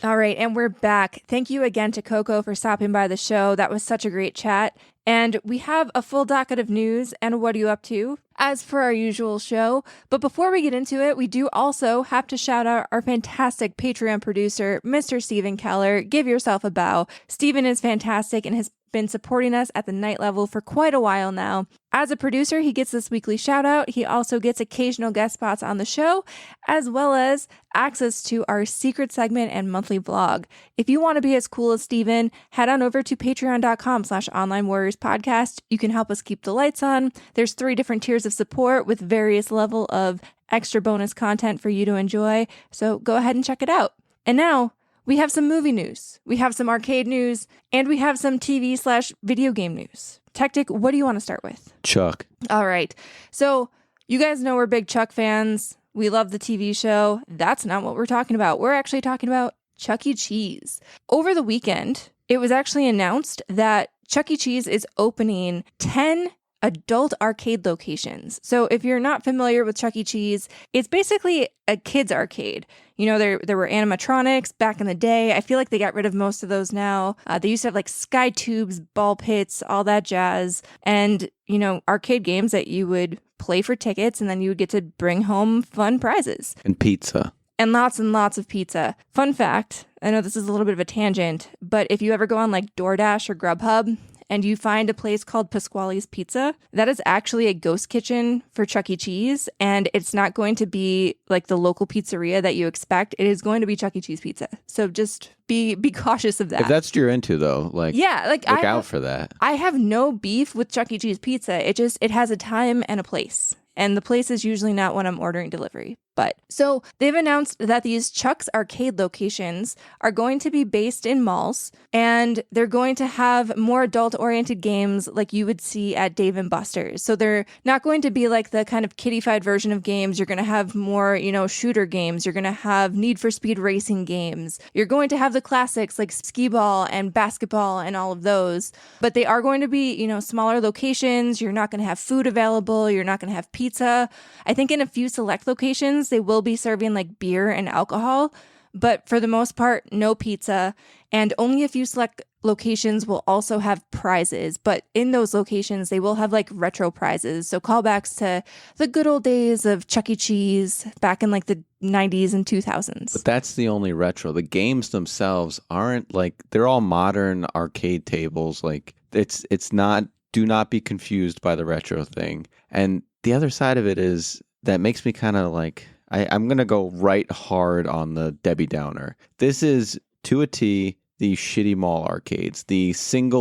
S1: All right, and we're back. Thank you again to Coco for stopping by the show. That was such a great chat. And we have a full docket of news and what are you up to, as for our usual show. But before we get into it, we do also have to shout out our fantastic Patreon producer, Mr. Stephen Keller. Give yourself a bow. Stephen is fantastic and has been supporting us at the night level for quite a while now. As a producer, he gets this weekly shout out. He also gets occasional guest spots on the show, as well as access to our secret segment and monthly vlog. If you want to be as cool as Steven, head on over to patreon.com/onlinewarriorspodcast. You can help us keep the lights on. There's 3 different tiers of support with various level of extra bonus content for you to enjoy. So go ahead and check it out. And now, we have some movie news, we have some arcade news, and we have some TV/video game news. Techtic, what do you want to start with?
S2: Chuck.
S1: All right. So you guys know we're big Chuck fans. We love the TV show. That's not what we're talking about. We're actually talking about Chuck E. Cheese. Over the weekend, it was actually announced that Chuck E. Cheese is opening 10 adult arcade locations. So if you're not familiar with Chuck E. Cheese, it's basically a kids arcade. You know, there were animatronics back in the day. I feel like they got rid of most of those now. They used to have like sky tubes, ball pits, all that jazz, and, you know, arcade games that you would play for tickets, and then you would get to bring home fun prizes.
S2: And pizza.
S1: And lots of pizza. Fun fact, I know this is a little bit of a tangent, but if you ever go on like DoorDash or Grubhub and you find a place called Pasquale's Pizza, that is actually a ghost kitchen for Chuck E. Cheese. And it's not going to be like the local pizzeria that you expect. It is going to be Chuck E. Cheese pizza. So just be cautious of that.
S2: If that's what you're into, though, like,
S1: yeah, like
S2: look out for that.
S1: I have no beef with Chuck E. Cheese pizza. It has a time and a place. And the place is usually not when I'm ordering delivery. But so they've announced that these Chuck's arcade locations are going to be based in malls, and they're going to have more adult-oriented games like you would see at Dave & Buster's. So they're not going to be like the kind of kiddified version of games. You're going to have more, shooter games. You're going to have Need for Speed racing games. You're going to have the classics like skee-ball and basketball and all of those. But they are going to be, smaller locations. You're not going to have food available. You're not going to have pizza. I think in a few select locations, they will be serving like beer and alcohol, but for the most part, no pizza. And only a few select locations will also have prizes. But in those locations, they will have like retro prizes. So callbacks to the good old days of Chuck E. Cheese back in like the 90s and 2000s.
S2: But that's the only retro. The games themselves aren't like, they're all modern arcade tables. Like it's not, do not be confused by the retro thing. And the other side of it is that makes me kind of like, I'm going to go right hard on the Debbie Downer. This is, to a T, the shitty mall arcades. The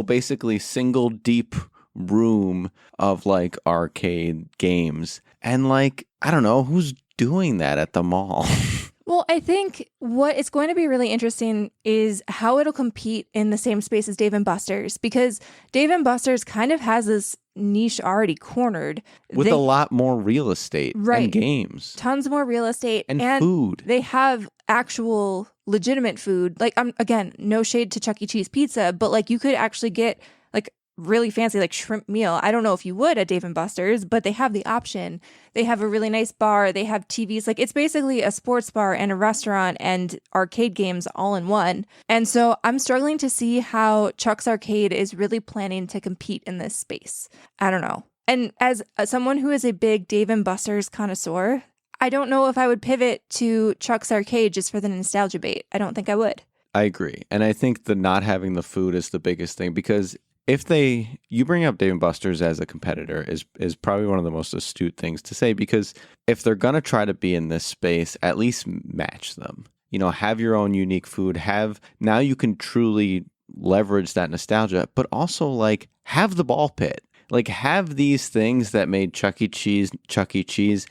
S2: basically single deep room of like arcade games. And like, I don't know, who's doing that at the mall?
S1: Well, I think what is going to be really interesting is how it'll compete in the same space as Dave & Buster's, because Dave & Buster's kind of has this niche already cornered.
S2: With a lot more real estate and games.
S1: Tons more real estate.
S2: And food.
S1: They have actual legitimate food. Like, again, no shade to Chuck E. Cheese pizza, but like you could actually get like really fancy like shrimp meal. I don't know if you would at Dave & Buster's, but they have the option. They have a really nice bar. They have TVs. Like it's basically a sports bar and a restaurant and arcade games all in one. And so I'm struggling to see how Chuck's Arcade is really planning to compete in this space. I don't know. And as someone who is a big Dave & Buster's connoisseur, I don't know if I would pivot to Chuck's Arcade just for the nostalgia bait. I don't think I would.
S2: I agree. And I think the not having the food is the biggest thing, because if you bring up Dave & Buster's as a competitor is probably one of the most astute things to say, because if they're going to try to be in this space, at least match them. Have your own unique food. Now you can truly leverage that nostalgia, but also like have the ball pit. Like have these things that made Chuck E. Cheese,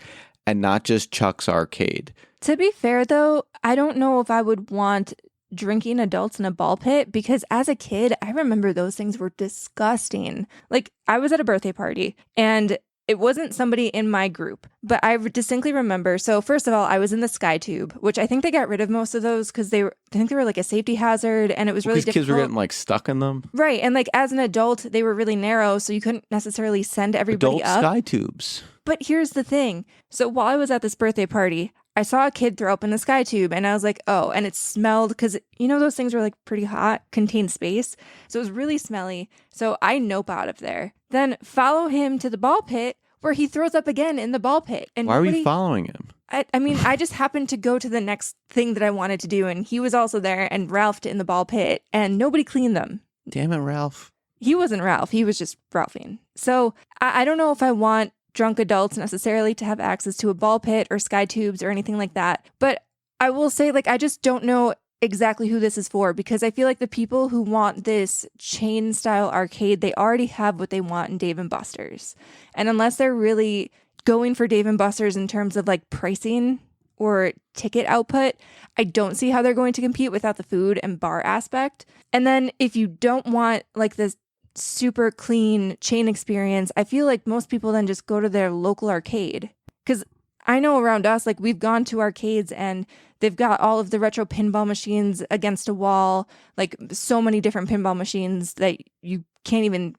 S2: and not just Chuck's Arcade.
S1: To be fair, though, I don't know if I would want drinking adults in a ball pit, because as a kid, I remember those things were disgusting. Like I was at a birthday party and it wasn't somebody in my group, but I distinctly remember. So first of all, I was in the Sky Tube, which I think they got rid of most of those because I think they were like a safety hazard, and it was really difficult.
S2: Kids were getting like stuck in them.
S1: Right. And like as an adult, they were really narrow, so you couldn't necessarily send everybody
S2: Adult
S1: up.
S2: Sky Tubes.
S1: But here's the thing. So while I was at this birthday party, I saw a kid throw up in the Sky Tube, and I was like, oh, and it smelled, because those things were like pretty hot, contained space. So it was really smelly. So I nope out of there. Then follow him to the ball pit, where he throws up again in the ball pit. And
S2: why were you following him?
S1: I mean, I just happened to go to the next thing that I wanted to do, and he was also there and Ralphed in the ball pit, and nobody cleaned them.
S2: Damn it, Ralph.
S1: He wasn't Ralph. He was just Ralphing. So I don't know if I want drunk adults necessarily to have access to a ball pit or Sky Tubes or anything like that. But I will say, like, I just don't know exactly who this is for, because I feel like the people who want this chain style arcade, they already have what they want in Dave & Buster's. And unless they're really going for Dave & Buster's in terms of like pricing or ticket output, I don't see how they're going to compete without the food and bar aspect. And then if you don't want like this super clean chain experience, I feel like most people then just go to their local arcade. Because I know around us, like we've gone to arcades and they've got all of the retro pinball machines against a wall, like so many different pinball machines that you can't even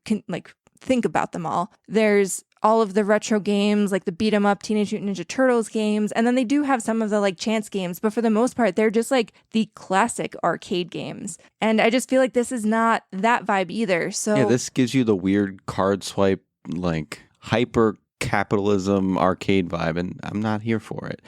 S1: think about them all. There's all of the retro games, like the beat 'em up Teenage Mutant Ninja Turtles games. And then they do have some of the like chance games, but for the most part, they're just like the classic arcade games. And I just feel like this is not that vibe either. So
S2: yeah, this gives you the weird card swipe, like hyper capitalism arcade vibe, and I'm not here for it.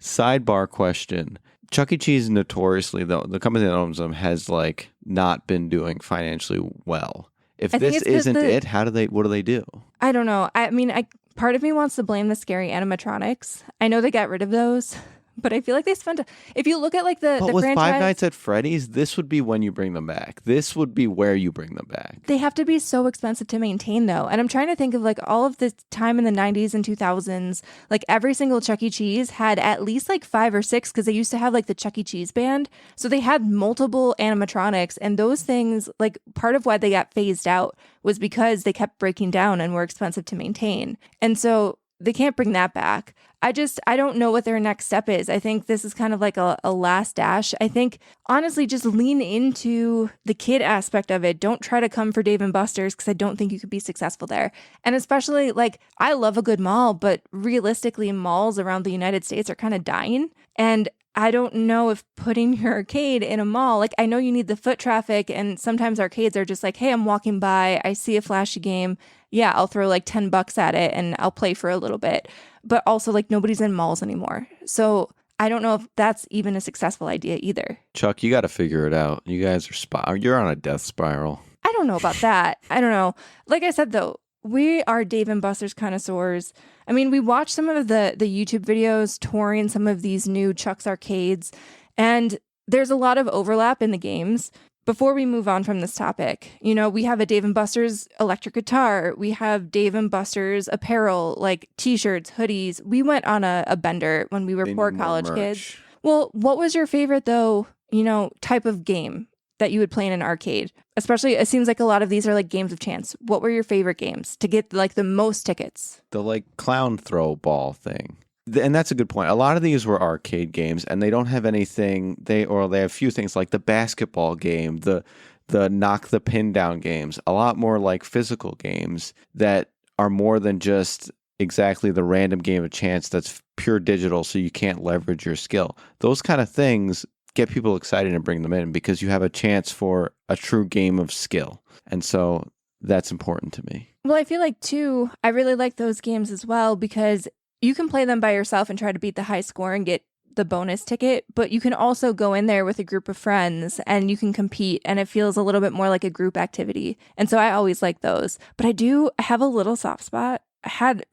S2: Sidebar question. Chuck E. Cheese notoriously, though, the company that owns them has like not been doing financially well. If this isn't it, what do they do?
S1: I don't know. I mean, part of me wants to blame the scary animatronics. I know they got rid of those, but I feel like they spent. If you look at like the
S2: with
S1: franchise,
S2: Five Nights at Freddy's, this would be when you bring them back. This would be where you bring them back.
S1: They have to be so expensive to maintain, though. And I'm trying to think of like all of the time in the 90s and 2000s, like every single Chuck E. Cheese had at least like 5 or 6, because they used to have like the Chuck E. Cheese band. So they had multiple animatronics, and those things, like part of why they got phased out was because they kept breaking down and were expensive to maintain. And so they can't bring that back. I don't know what their next step is. I think this is kind of like a last dash. I think, honestly, just lean into the kid aspect of it. Don't try to come for Dave & Buster's, because I don't think you could be successful there. And especially, like, I love a good mall, but realistically, malls around the United States are kind of dying. And I don't know if putting your arcade in a mall, like, I know you need the foot traffic, and sometimes arcades are just like, hey, I'm walking by, I see a flashy game. Yeah, I'll throw like $10 at it and I'll play for a little bit. But also, like, nobody's in malls anymore. So I don't know if that's even a successful idea either.
S2: Chuck, you got to figure it out. You guys are you're on a death spiral.
S1: I don't know about that. I don't know. Like I said, though, we are Dave & Buster's connoisseurs. I mean, we watched some of the YouTube videos touring some of these new Chuck's arcades, and there's a lot of overlap in the games. Before we move on from this topic, you know, we have a Dave & Buster's electric guitar. We have Dave & Buster's apparel, like t-shirts, hoodies. We went on a bender when we were poor college kids. Well, what was your favorite, though, you know, type of game that you would play in an arcade? Especially, it seems like a lot of these are like games of chance. What were your favorite games to get like the most tickets?
S2: The like clown throw ball thing. And that's a good point. A lot of these were arcade games, and they don't have anything. They have few things like the basketball game, the knock the pin down games. A lot more like physical games that are more than just exactly the random game of chance that's pure digital, so you can't leverage your skill. Those kind of things get people excited and bring them in because you have a chance for a true game of skill, and so that's important to me.
S1: Well, I feel like too, I really like those games as well because you can play them by yourself and try to beat the high score and get the bonus ticket, but you can also go in there with a group of friends and you can compete, and it feels a little bit more like a group activity. And so I always like those. But I do have a little soft spot.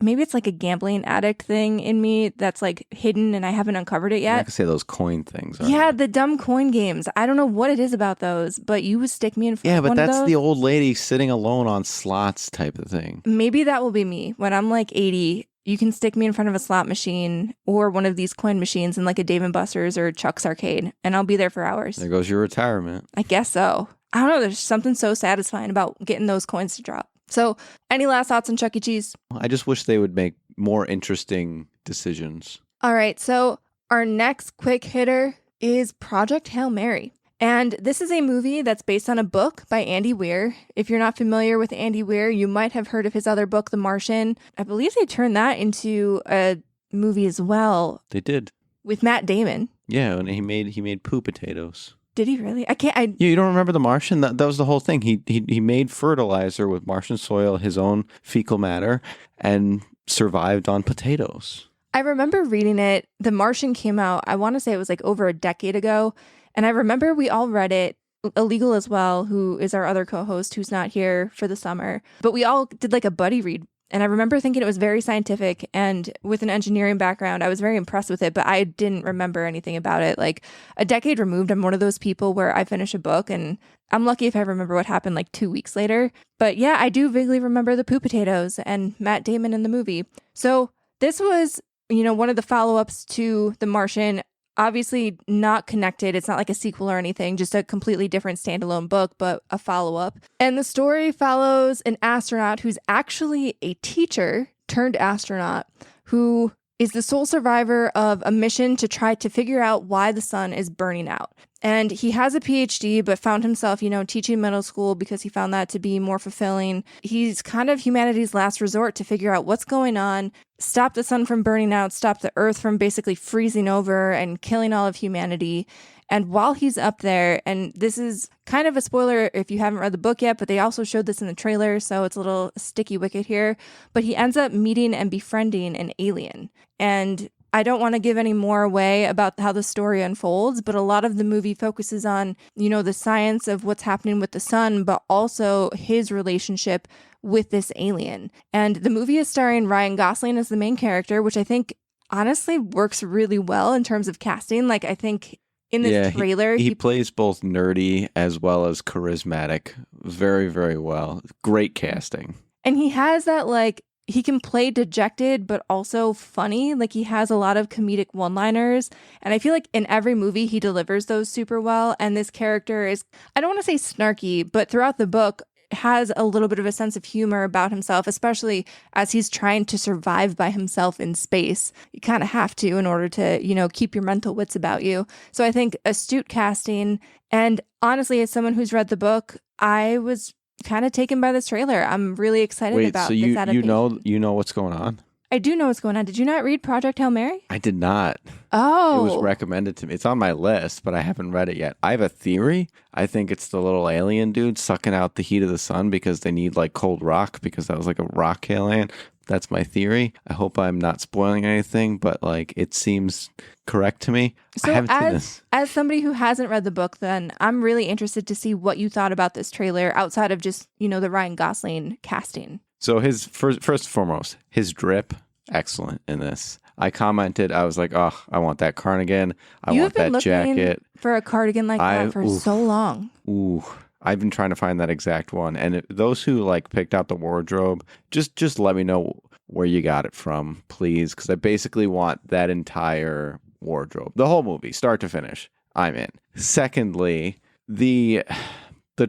S1: Maybe it's like a gambling addict thing in me that's like hidden and I haven't uncovered it yet.
S2: I can say those coin things.
S1: Yeah, the dumb coin games. I don't know what it is about those, but you would stick me in front of one of those. Yeah, but
S2: that's the old lady sitting alone on slots type of thing.
S1: Maybe that will be me when I'm like 80. You can stick me in front of a slot machine or one of these coin machines in like a Dave & Buster's or Chuck's arcade, and I'll be there for hours.
S2: There goes your retirement.
S1: I guess so. I don't know. There's something so satisfying about getting those coins to drop. So, any last thoughts on Chuck E. Cheese?
S2: I just wish they would make more interesting decisions.
S1: All right. So, our next quick hitter is Project Hail Mary. And this is a movie that's based on a book by Andy Weir. If you're not familiar with Andy Weir, you might have heard of his other book, The Martian. I believe they turned that into a movie as well.
S2: They did.
S1: With Matt Damon.
S2: Yeah, and he made poo potatoes.
S1: Did he really?
S2: You don't remember The Martian? That was the whole thing. He made fertilizer with Martian soil, his own fecal matter, and survived on potatoes.
S1: I remember reading it. The Martian came out, I want to say it was like over a decade ago. And I remember we all read it, Illegal as well, who is our other co-host who's not here for the summer. But we all did like a buddy read. And I remember thinking it was very scientific, and with an engineering background, I was very impressed with it, but I didn't remember anything about it. Like a decade removed, I'm one of those people where I finish a book and I'm lucky if I remember what happened like 2 weeks later. But yeah, I do vaguely remember the poo potatoes and Matt Damon in the movie. So this was, one of the follow-ups to The Martian. Obviously not connected. It's not like a sequel or anything, just a completely different standalone book, but a follow-up. And the story follows an astronaut who's actually a teacher turned astronaut who is the sole survivor of a mission to try to figure out why the sun is burning out. And he has a PhD, but found himself, teaching middle school because he found that to be more fulfilling. He's kind of humanity's last resort to figure out what's going on, stop the sun from burning out, stop the earth from basically freezing over and killing all of humanity. And while he's up there, and this is kind of a spoiler if you haven't read the book yet, but they also showed this in the trailer, so it's a little sticky wicket here. But he ends up meeting and befriending an alien. And I don't want to give any more away about how the story unfolds, but a lot of the movie focuses on, the science of what's happening with the sun, but also his relationship with this alien. And the movie is starring Ryan Gosling as the main character, which I think honestly works really well in terms of casting. Like, I think in this trailer,
S2: he plays both nerdy as well as charismatic very, very well. Great casting.
S1: And he has that, like, he can play dejected, but also funny. Like, he has a lot of comedic one-liners. And I feel like in every movie, he delivers those super well. And this character is, I don't want to say snarky, but throughout the book, has a little bit of a sense of humor about himself, especially as he's trying to survive by himself in space. You kind of have to in order to, keep your mental wits about you. So I think astute casting. And honestly, as someone who's read the book, I was kind of taken by this trailer. I'm really excited about
S2: so
S1: this adaptation.
S2: you know what's going on?
S1: I do know what's going on. Did you not read Project Hail Mary?
S2: I did not.
S1: Oh.
S2: It was recommended to me. It's on my list, but I haven't read it yet. I have a theory. I think it's the little alien dude sucking out the heat of the sun because they need like cold rock, because that was like a rock alien. That's my theory. I hope I'm not spoiling anything, but like it seems correct to me.
S1: So
S2: I haven't seen this.
S1: As somebody who hasn't read the book, then I'm really interested to see what you thought about this trailer outside of just, the Ryan Gosling casting.
S2: So his first and foremost, his drip, excellent in this. I commented, I was like, oh, I want that cardigan. I want that jacket.
S1: For a cardigan like that for so long.
S2: Ooh, I've been trying to find that exact one. And those who like picked out the wardrobe, just let me know where you got it from, please. Because I basically want that entire wardrobe, the whole movie, start to finish. I'm in. Secondly, the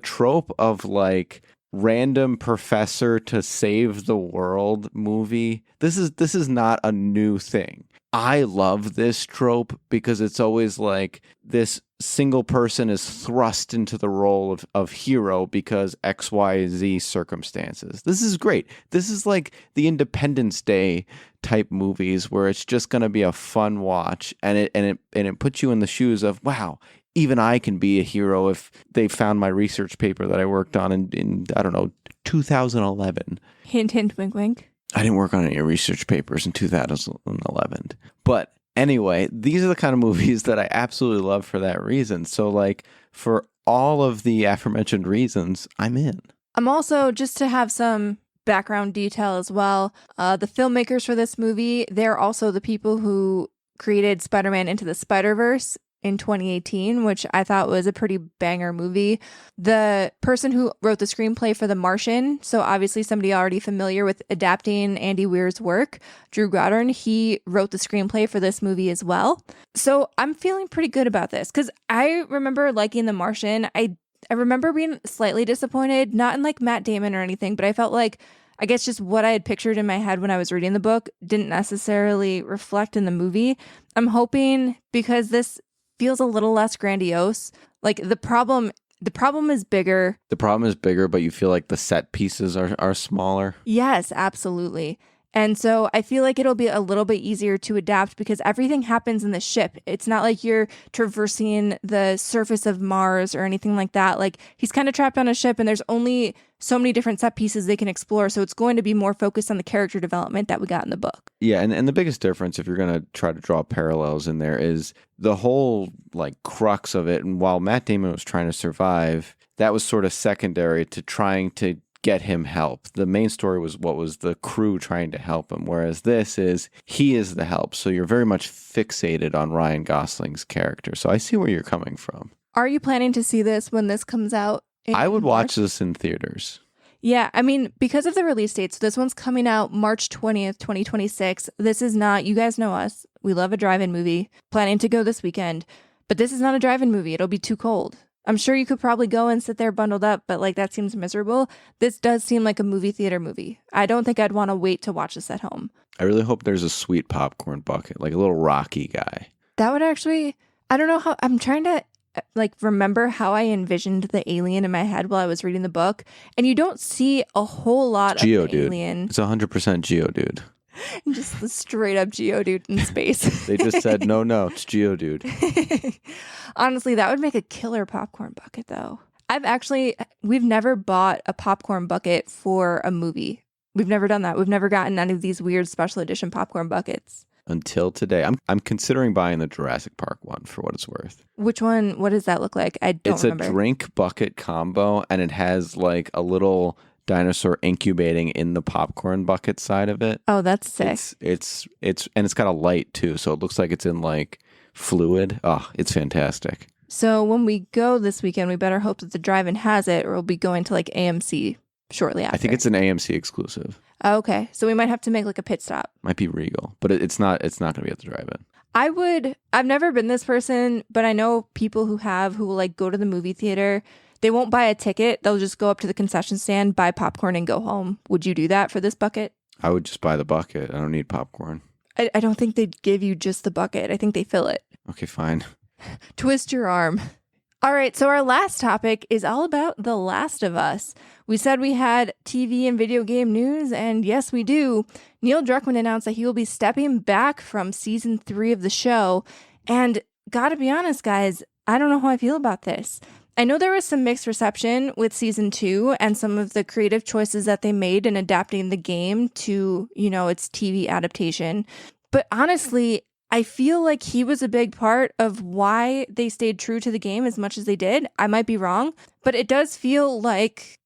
S2: trope of like random professor to save the world movie. This is not a new thing. I love this trope because it's always like this single person is thrust into the role of hero because X, Y, Z circumstances. This is great. This is like the Independence Day type movies where it's just going to be a fun watch, and it puts you in the shoes of, wow, even I can be a hero if they found my research paper that I worked on in I don't know, 2011.
S1: Hint, hint, wink, wink.
S2: I didn't work on any research papers in 2011. But anyway, these are the kind of movies that I absolutely love for that reason. So like for all of the aforementioned reasons, I'm in.
S1: I'm also, just to have some background detail as well, the filmmakers for this movie, they're also the people who created Spider-Man Into the Spider-Verse in 2018, which I thought was a pretty banger movie. The person who wrote the screenplay for The Martian, so obviously somebody already familiar with adapting Andy Weir's work, Drew Goddard, he wrote the screenplay for this movie as well. So I'm feeling pretty good about this because I remember liking The Martian. I remember being slightly disappointed, not in like Matt Damon or anything, but I felt like, I guess just what I had pictured in my head when I was reading the book didn't necessarily reflect in the movie. I'm hoping, because this feels a little less grandiose. Like the problem is bigger.
S2: The problem is bigger, but you feel like the set pieces are smaller.
S1: Yes, absolutely. And so I feel like it'll be a little bit easier to adapt because everything happens in the ship. It's not like you're traversing the surface of Mars or anything like that. Like he's kind of trapped on a ship and there's only so many different set pieces they can explore. So it's going to be more focused on the character development that we got in the book. Yeah.
S2: And the biggest difference, if you're going to try to draw parallels in there, is the whole like crux of it. And while Matt Damon was trying to survive, that was sort of secondary to trying to get him help. The main story was what was the crew trying to help him, whereas this is he is the help. So you're very much fixated on Ryan Gosling's character. So I see where you're coming from.
S1: Are you planning to see this when this comes out?
S2: I would watch this in theaters.
S1: Yeah, I mean, because of the release date, so this one's coming out March 20th, 2026. This is not, you guys know us. We love a drive-in movie. Planning to go this weekend. But this is not a drive-in movie. It'll be too cold. I'm sure you could probably go and sit there bundled up, but like that seems miserable. This does seem like a movie theater movie. I don't think I'd want to wait to watch this at home.
S2: I really hope there's a sweet popcorn bucket, like a little Rocky guy.
S1: That would actually, I don't know how, I'm trying to like remember how I envisioned the alien in my head while I was reading the book. And you don't see a whole lot of the alien.
S2: It's 100% Geodude.
S1: Just the straight up Geodude in space.
S2: They just said, no, it's Geodude.
S1: Honestly, that would make a killer popcorn bucket, though. We've never bought a popcorn bucket for a movie. We've never done that. We've never gotten any of these weird special edition popcorn buckets.
S2: Until today. I'm considering buying the Jurassic Park one for what it's worth.
S1: Which one? What does that look like? I don't remember.
S2: It's a drink bucket combo, and it has like a little dinosaur incubating in the popcorn bucket side of it.
S1: Oh, that's sick.
S2: And it's got a light too, so it looks like it's in like fluid. Oh, it's fantastic.
S1: So when we go this weekend, we better hope that the drive-in has it, or we'll be going to like AMC shortly after.
S2: I think it's an AMC exclusive.
S1: Oh, okay. So we might have to make like a pit stop.
S2: Might be Regal, but it's not going to be at the drive-in.
S1: I've never been this person, but I know people who will like go to the movie theater. They won't buy a ticket. They'll just go up to the concession stand, buy popcorn, and go home. Would you do that for this bucket?
S2: I would just buy the bucket. I don't need popcorn.
S1: I don't think they'd give you just the bucket. I think they fill it.
S2: Okay, fine.
S1: Twist your arm. All right, so our last topic is all about The Last of Us. We said we had TV and video game news, and yes, we do. Neil Druckmann announced that he will be stepping back from season 3 of the show. And gotta be honest, guys, I don't know how I feel about this. I know there was some mixed reception with season 2 and some of the creative choices that they made in adapting the game to, its TV adaptation. But honestly, I feel like he was a big part of why they stayed true to the game as much as they did. I might be wrong, but it does feel like,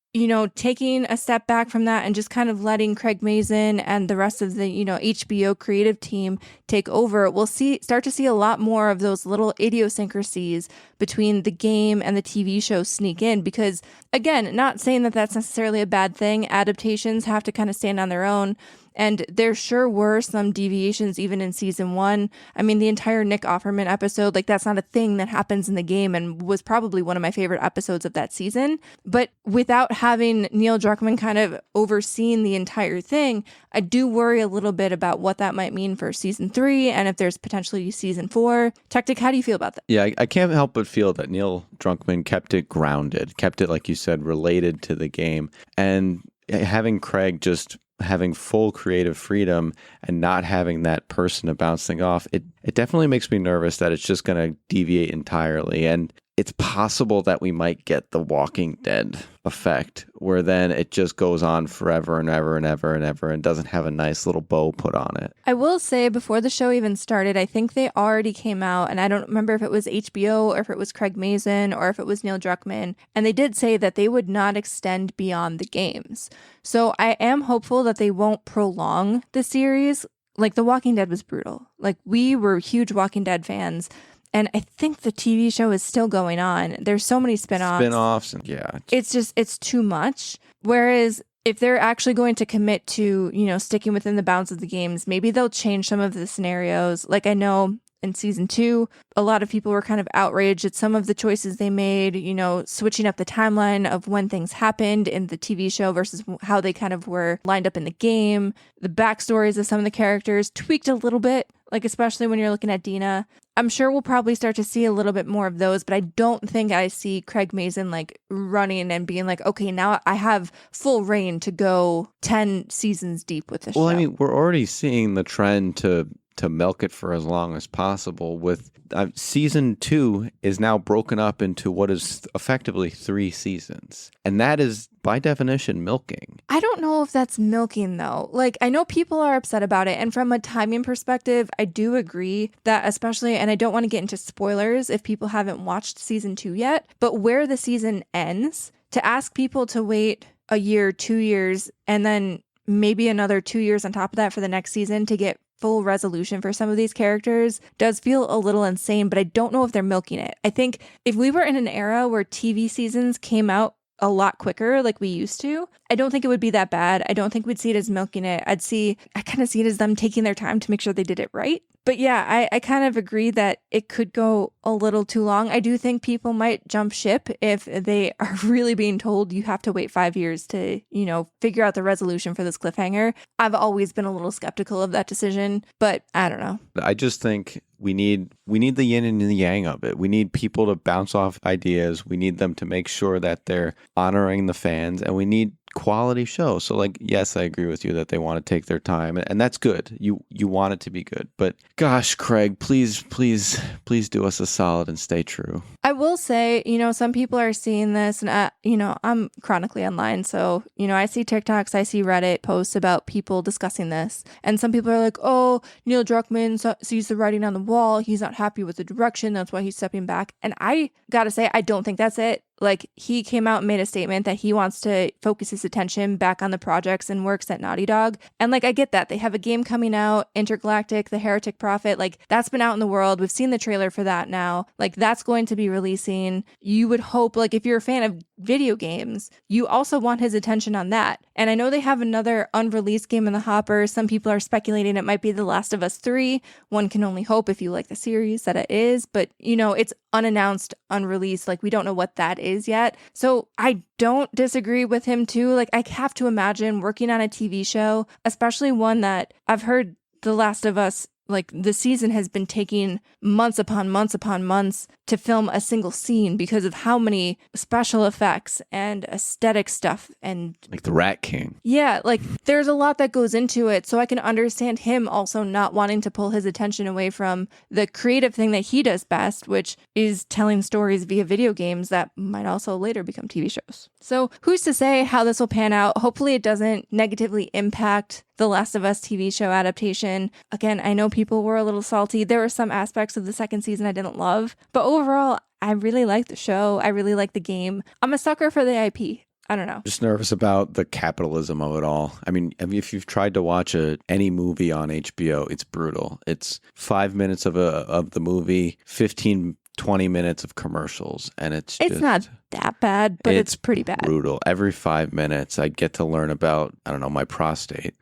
S1: taking a step back from that and just kind of letting Craig Mazin and the rest of the, HBO creative team take over. We'll start to see a lot more of those little idiosyncrasies between the game and the TV show sneak in because, again, not saying that that's necessarily a bad thing. Adaptations have to kind of stand on their own. And there sure were some deviations even in season 1. I mean, the entire Nick Offerman episode, like that's not a thing that happens in the game and was probably one of my favorite episodes of that season. But without having Neil Druckmann kind of overseeing the entire thing, I do worry a little bit about what that might mean for season 3 and if there's potentially season 4. Techtic, how do you feel about that?
S2: Yeah, I can't help but feel that Neil Druckmann kept it grounded, kept it, like you said, related to the game. And having Craig just having full creative freedom and not having that person to bounce things off, it definitely makes me nervous that it's just going to deviate entirely. And it's possible that we might get the Walking Dead effect, where then it just goes on forever and ever and ever and ever and doesn't have a nice little bow put on it.
S1: I will say, before the show even started, I think they already came out, and I don't remember if it was HBO or if it was Craig Mazin or if it was Neil Druckmann, and they did say that they would not extend beyond the games. So I am hopeful that they won't prolong the series. Like, The Walking Dead was brutal. Like, we were huge Walking Dead fans. And I think the TV show is still going on. There's so many spinoffs.
S2: And yeah.
S1: It's too much. Whereas if they're actually going to commit to, sticking within the bounds of the games, maybe they'll change some of the scenarios. Like I know in season 2, a lot of people were kind of outraged at some of the choices they made, switching up the timeline of when things happened in the TV show versus how they kind of were lined up in the game. The backstories of some of the characters tweaked a little bit, like especially when you're looking at Dina. I'm sure we'll probably start to see a little bit more of those, but I don't think I see Craig Mazin like running and being like, okay, now I have full reign to go 10 seasons deep with this show.
S2: Well, I mean, we're already seeing the trend to milk it for as long as possible with season 2 is now broken up into what is effectively 3 seasons. And that is by definition milking.
S1: I don't know if that's milking though. Like I know people are upset about it. And from a timing perspective, I do agree that especially, and I don't want to get into spoilers if people haven't watched season 2 yet, but where the season ends, to ask people to wait a year, 2 years, and then maybe another 2 years on top of that for the next season to get full resolution for some of these characters does feel a little insane, but I don't know if they're milking it. I think if we were in an era where TV seasons came out a lot quicker like we used to, I don't think it would be that bad. I don't think we'd see it as milking it. I kind of see it as them taking their time to make sure they did it right. But yeah, I kind of agree that it could go a little too long. I do think people might jump ship if they are really being told you have to wait 5 years to, figure out the resolution for this cliffhanger. I've always been a little skeptical of that decision, but I don't know.
S2: I just think we need the yin and the yang of it. We need people to bounce off ideas. We need them to make sure that they're honoring the fans, and we need quality show. So like, yes, I agree with you that they want to take their time, and that's good. You want it to be good. But gosh, Craig, please do us a solid and stay true.
S1: I will say, some people are seeing this, and I'm chronically online, so I see TikToks, I see Reddit posts about people discussing this, and some people are like, oh, Neil Druckmann sees the writing on the wall, he's not happy with the direction, that's why he's stepping back. And I gotta say, I don't think that's it. Like, he came out and made a statement that he wants to focus his attention back on the projects and works at Naughty Dog. And like, I get that. They have a game coming out, Intergalactic, The Heretic Prophet. Like, that's been out in the world. We've seen the trailer for that now. Like, that's going to be releasing. You would hope, like, if you're a fan of video games, you also want his attention on that. And I know they have another unreleased game in the hopper. Some people are speculating it might be The Last of Us 3. One can only hope, if you like the series, that it is. But, it's unannounced, unreleased. Like, we don't know what that is yet. So I don't disagree with him too. Like, I have to imagine working on a TV show, especially one that I've heard The Last of Us, like, the season has been taking months upon months upon months to film a single scene because of how many special effects and aesthetic stuff and
S2: like the Rat King.
S1: Yeah, like, there's a lot that goes into it. So I can understand him also not wanting to pull his attention away from the creative thing that he does best, which is telling stories via video games that might also later become TV shows. So who's to say how this will pan out? Hopefully it doesn't negatively impact the Last of Us TV show adaptation. Again, I know people were a little salty. There were some aspects of the second season I didn't love, but overall, I really like the show. I really like the game. I'm a sucker for the IP. I don't know.
S2: Just nervous about the capitalism of it all. I mean, if you've tried to watch any movie on HBO, it's brutal. It's 5 minutes of the movie, 15, 20 minutes of commercials, and it's
S1: not that bad, but it's pretty bad.
S2: Brutal. Every 5 minutes, I get to learn about, I don't know, my prostate.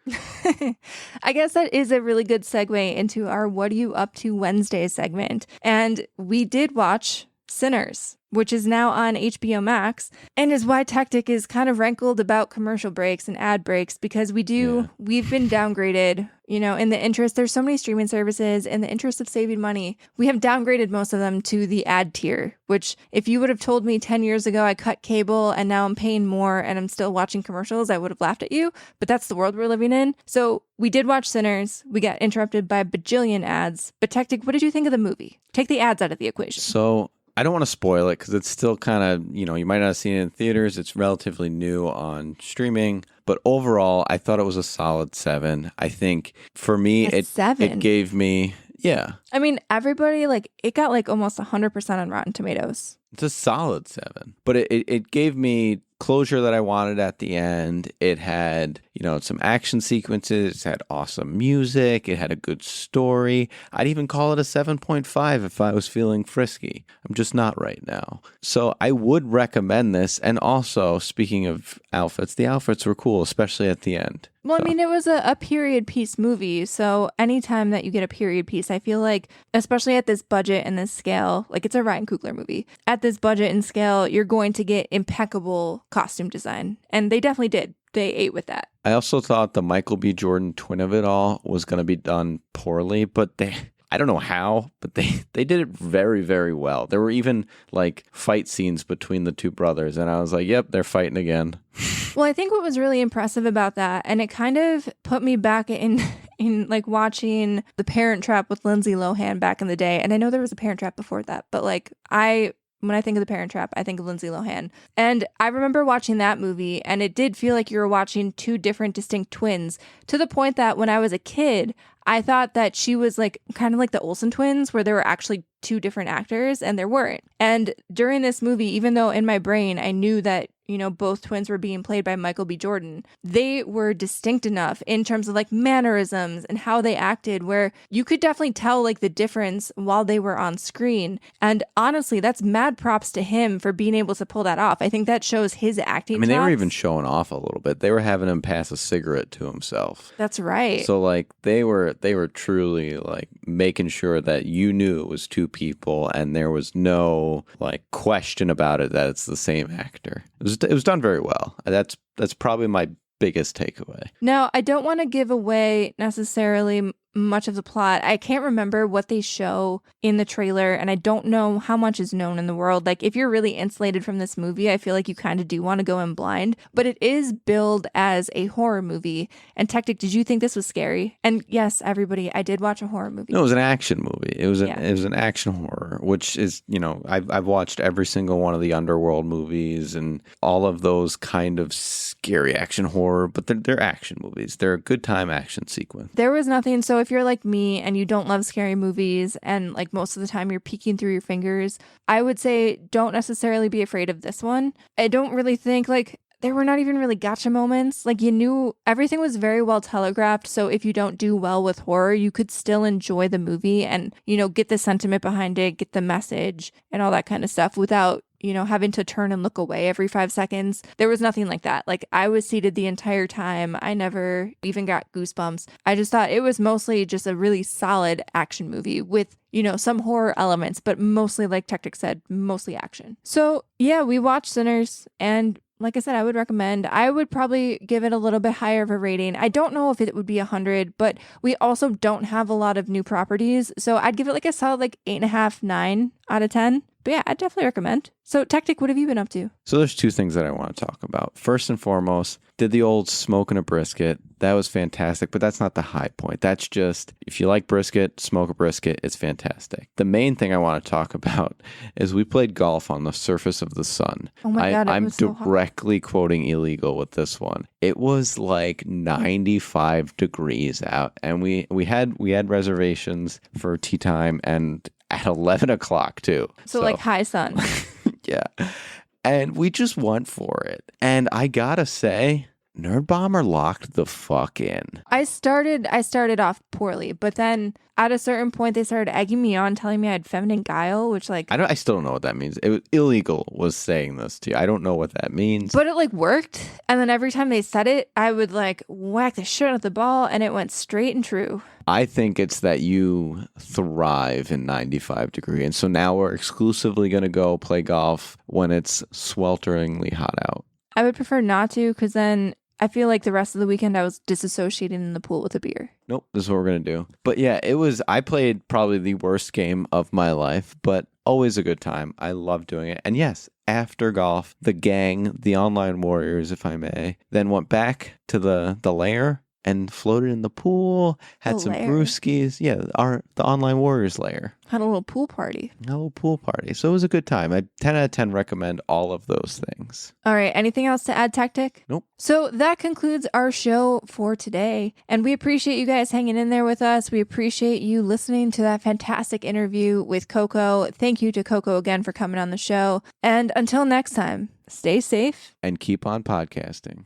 S1: I guess that is a really good segue into our What Are You Up To Wednesday segment. And we did watch Sinners, which is now on HBO Max, and is why Techtic is kind of rankled about commercial breaks and ad breaks, because we've been downgraded, in the interest, there's so many streaming services, in the interest of saving money, we have downgraded most of them to the ad tier, which if you would have told me 10 years ago I cut cable and now I'm paying more and I'm still watching commercials, I would have laughed at you, but that's the world we're living in. So we did watch Sinners, we got interrupted by a bajillion ads, but Techtic, what did you think of the movie? Take the ads out of the equation.
S2: So I don't want to spoil it because it's still kind of, you might not have seen it in theaters. It's relatively new on streaming. But overall, I thought it was a solid 7. I think for me, it gave me, yeah.
S1: I mean, everybody, it got almost 100% on Rotten Tomatoes.
S2: It's a solid 7. But it gave me closure that I wanted at the end. It had, some action sequences. It had awesome music. It had a good story. I'd even call it a 7.5 if I was feeling frisky. I'm just not right now. So I would recommend this. And also, speaking of outfits, the outfits were cool, especially at the end.
S1: Well, I mean, it was a period piece movie. So anytime that you get a period piece, I feel like, especially at this budget and this scale, it's a Ryan Coogler movie. At this budget and scale, you're going to get impeccable costume design. And they definitely did. They ate with that.
S2: I also thought the Michael B. Jordan twin of it all was going to be done poorly, but I don't know how, but they did it very, very well. There were even fight scenes between the two brothers, and I was like, yep, they're fighting again.
S1: Well, I think what was really impressive about that, and it kind of put me back in watching The Parent Trap with Lindsay Lohan back in the day. And I know there was a Parent Trap before that, but when I think of The Parent Trap, I think of Lindsay Lohan. And I remember watching that movie, and it did feel like you were watching two different distinct twins, to the point that when I was a kid, I thought that she was kind of like the Olsen twins, where there were actually two different actors, and there weren't. And during this movie, even though in my brain I knew that, both twins were being played by Michael B. Jordan, they were distinct enough in terms of mannerisms and how they acted, where you could definitely tell the difference while they were on screen. And honestly, that's mad props to him for being able to pull that off. I think that shows his acting
S2: they were
S1: chops.
S2: even showing off a little bit. They were having him pass a cigarette to himself.
S1: That's right.
S2: So they were truly making sure that you knew it was two people and there was no question about it that it's the same actor. It was done very well. That's probably my biggest takeaway.
S1: Now, I don't want to give away necessarily much of the plot. I can't remember what they show in the trailer, and I don't know how much is known in the world. Like, if you're really insulated from this movie, I feel like you kind of do want to go in blind, but it is billed as a horror movie. And Techtic, did you think this was scary? And yes, everybody, I did watch a horror movie.
S2: No, it was an action movie. It was an action horror, which is, I've watched every single one of the Underworld movies and all of those kind of scary action horror, but they're action movies. They're a good time action sequence.
S1: There was nothing. So if you're like me and you don't love scary movies and like most of the time you're peeking through your fingers, I would say don't necessarily be afraid of this one. I don't really think like there were not even really gotcha moments. Like, you knew everything was very well telegraphed. So if you don't do well with horror, you could still enjoy the movie and, get the sentiment behind it, get the message and all that kind of stuff without having to turn and look away every 5 seconds. There was nothing like that. Like, I was seated the entire time. I never even got goosebumps. I just thought it was mostly just a really solid action movie with, some horror elements, but mostly, like Techtic said, mostly action. So yeah, we watched Sinners, and like I said, I would recommend. I would probably give it a little bit higher of a rating. I don't know if it would be 100, but we also don't have a lot of new properties. So I'd give it like a solid 8.5, 9 out of 10. But yeah, I'd definitely recommend. So Techtic, what have you been up to?
S2: So there's two things that I want to talk about. First and foremost, did the old smoking a brisket. That was fantastic, but that's not the high point. That's just, if you like brisket, smoke a brisket, it's fantastic. The main thing I want to talk about is we played golf on the surface of the sun.
S1: Oh my God,
S2: I'm
S1: so
S2: directly quoting illegal with this one. It was like 95 degrees out, and we had reservations for tea time and at 11 o'clock too.
S1: So like high sun.
S2: Yeah. And we just went for it. And I gotta say, Nerdbomber locked the fuck in.
S1: I started off poorly, but then at a certain point they started egging me on, telling me I had feminine guile, which
S2: I still don't know what that means. It was illegal was saying this to you. I don't know what that means.
S1: But it worked. And then every time they said it, I would whack the shit out of the ball and it went straight and true.
S2: I think it's that you thrive in 95 degrees. And so now we're exclusively going to go play golf when it's swelteringly hot out.
S1: I would prefer not to, because then I feel like the rest of the weekend I was disassociating in the pool with a beer.
S2: Nope, this is what we're going to do. But yeah, I played probably the worst game of my life, but always a good time. I love doing it. And yes, after golf, the gang, the online warriors, if I may, then went back to the lair and floated in the pool, had some brewskis. Yeah, the online warriors lair.
S1: Had a little pool party.
S2: So it was a good time. I 10 out of 10 recommend all of those things.
S1: All right. Anything else to add, Techtic?
S2: Nope.
S1: So that concludes our show for today. And we appreciate you guys hanging in there with us. We appreciate you listening to that fantastic interview with Coco. Thank you to Coco again for coming on the show. And until next time, stay safe.
S2: And keep on podcasting.